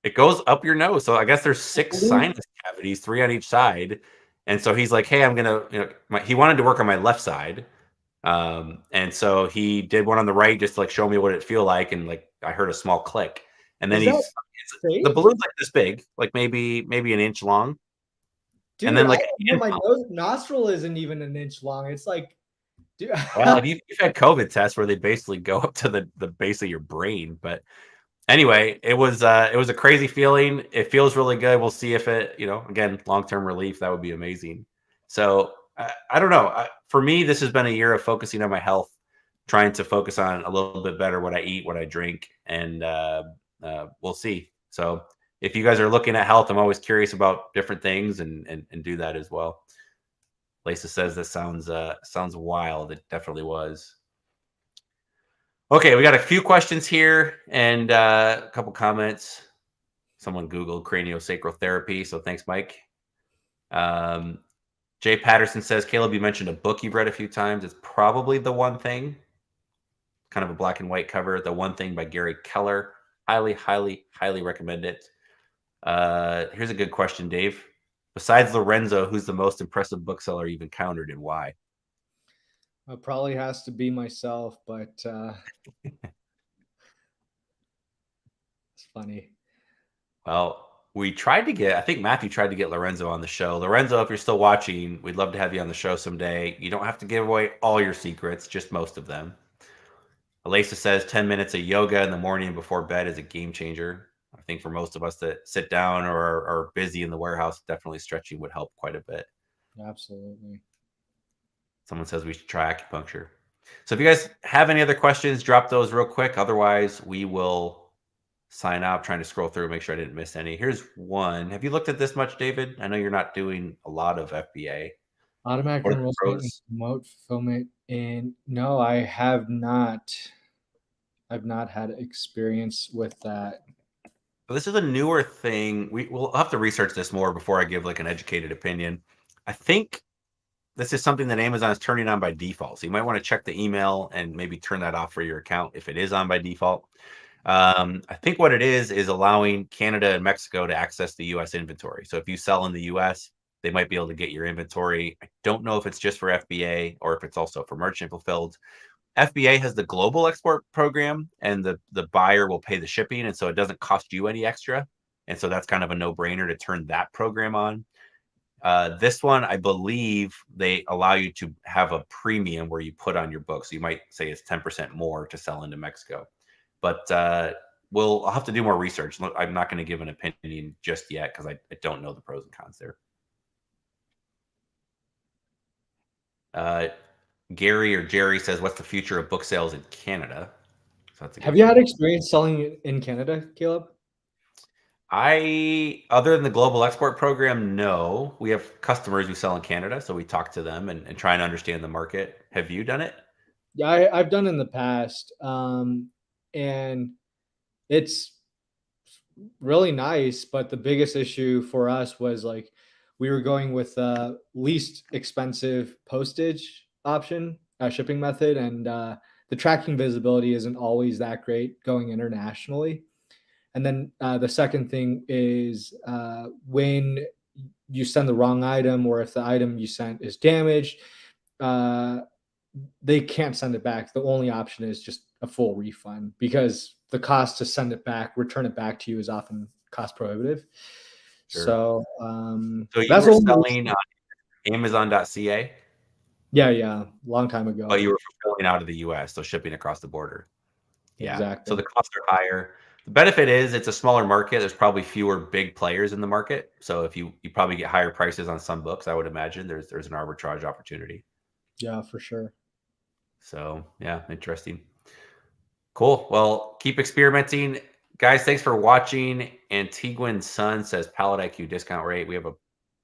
It goes up your nose. So I guess there's The 6 balloon. sinus cavities, 3 on each side. And so he's like, "Hey, I'm gonna," he wanted to work on my left side. And so he did one on the right just to like show me what it feel like, and like I heard a small click. And then Is that the fake? balloon's like this big, like maybe an inch long, and Dude, then I like don't a know. hand My pump. nostril isn't even an inch long. It's like, dude. Well, if you've had COVID tests where they basically go up to the base of your brain. But anyway, it was a crazy feeling. It feels really good. We'll see if it, again, long-term relief, that would be amazing. So I don't know. For me, this has been a year of focusing on my health, trying to focus on a little bit better what I eat, what I drink, and we'll see. So if you guys are looking at health, I'm always curious about different things, and do that as well. Lisa says this sounds wild. It definitely was. Okay, we got a few questions here and a couple comments. Someone Googled craniosacral therapy, so thanks, Mike. Um, Jay Patterson says, Caleb, you mentioned a book you've read a few times. It's probably The One Thing, kind of a black and white cover. The One Thing by Gary Keller. Highly, highly, highly recommend it. Here's a good question, Dave. Besides Lorenzo, who's the most impressive bookseller you've encountered, and why? It probably has to be myself, but it's funny. Well, I think Matthew tried to get Lorenzo on the show. Lorenzo, if you're still watching, we'd love to have you on the show someday. You don't have to give away all your secrets, just most of them. Alisa says 10 minutes of yoga in the morning before bed is a game changer. I think for most of us that sit down or are busy in the warehouse, definitely stretching would help quite a bit. Absolutely. Someone says we should try acupuncture. So if you guys have any other questions, drop those real quick. Otherwise, we will sign out. Trying to scroll through, make sure I didn't miss any. Here's one. Have you looked at this much, David? I know you're not doing a lot of FBA. Automatic What are the enrollment and pros? remote fulfillment in no, I have not. I've not had experience with that. So this is a newer thing. We'll have to research this more before I give like an educated opinion. I think this is something that Amazon is turning on by default. So you might want to check the email and maybe turn that off for your account if it is on by default. I think what it is allowing Canada and Mexico to access the US inventory. So if you sell in the US, they might be able to get your inventory. I don't know if it's just for FBA or if it's also for merchant fulfilled. FBA has the global export program, and the buyer will pay the shipping, and so it doesn't cost you any extra. And so that's kind of a no-brainer to turn that program on. This one, I believe they allow you to have a premium where you put on your book. So you might say it's 10% more to sell into Mexico. But I'll have to do more research. I'm not going to give an opinion just yet because I don't know the pros and cons there. Gary or Jerry says, "What's the future of book sales in Canada?" So that's a good Have you had question. experience selling in Canada, Caleb? Other than the global export program, no. We have customers who sell in Canada, so we talk to them and try and understand the market. Have you done it? Yeah, I've done in the past, and it's really nice. But the biggest issue for us was like we were going with the least expensive postage option, shipping method, and the tracking visibility isn't always that great going internationally. And then the second thing is when you send the wrong item, or if the item you sent is damaged, uh, they can't send it back. The only option is just a full refund because the cost to send it back, return it back to you is often cost prohibitive. Sure. So So you that's were the only selling on Amazon.ca, yeah, long time but ago. you were fulfilling out of the US, so shipping across the border. Yeah. So the Exactly. costs are higher. The benefit is it's a smaller market. There's probably fewer big players in the market. So if you probably get higher prices on some books, I would imagine there's an arbitrage opportunity. Yeah, for sure. So yeah, interesting. Cool. Well, keep experimenting. Guys, thanks for watching. Antiguan Sun says Pallet IQ discount rate. We have a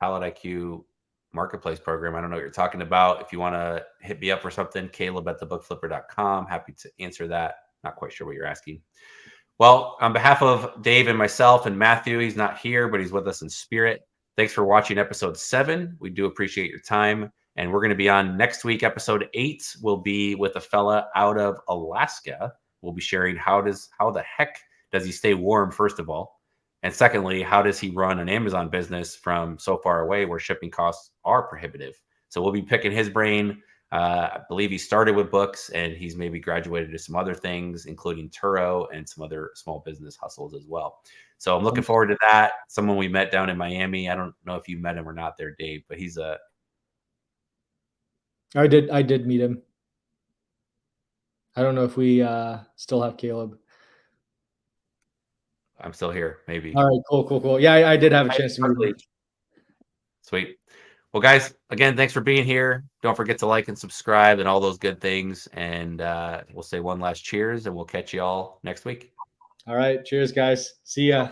Pallet IQ marketplace program. I don't know what you're talking about. If you want to hit me up for something, Caleb at thebookflipper.com. Happy to answer that. Not quite sure what you're asking. Well, on behalf of Dave and myself and Matthew, he's not here, but he's with us in spirit. Thanks for watching episode 7. We do appreciate your time. And we're going to be on next week. Episode 8 will be with a fella out of Alaska. We'll be sharing how the heck does he stay warm, first of all? And secondly, how does he run an Amazon business from so far away where shipping costs are prohibitive? So we'll be picking his brain. I believe he started with books and he's maybe graduated to some other things, including Turo and some other small business hustles as well. So I'm looking forward to that. Someone we met down in Miami. I don't know if you met him or not there, Dave, but he's a. I did meet him. I don't know if we still have Caleb. I'm still here, maybe. All right, cool. Yeah, I did have a chance to meet him. Sweet. Well, guys, again, thanks for being here. Don't forget to like and subscribe and all those good things. And we'll say one last cheers and we'll catch you all next week. All right, cheers, guys. See ya.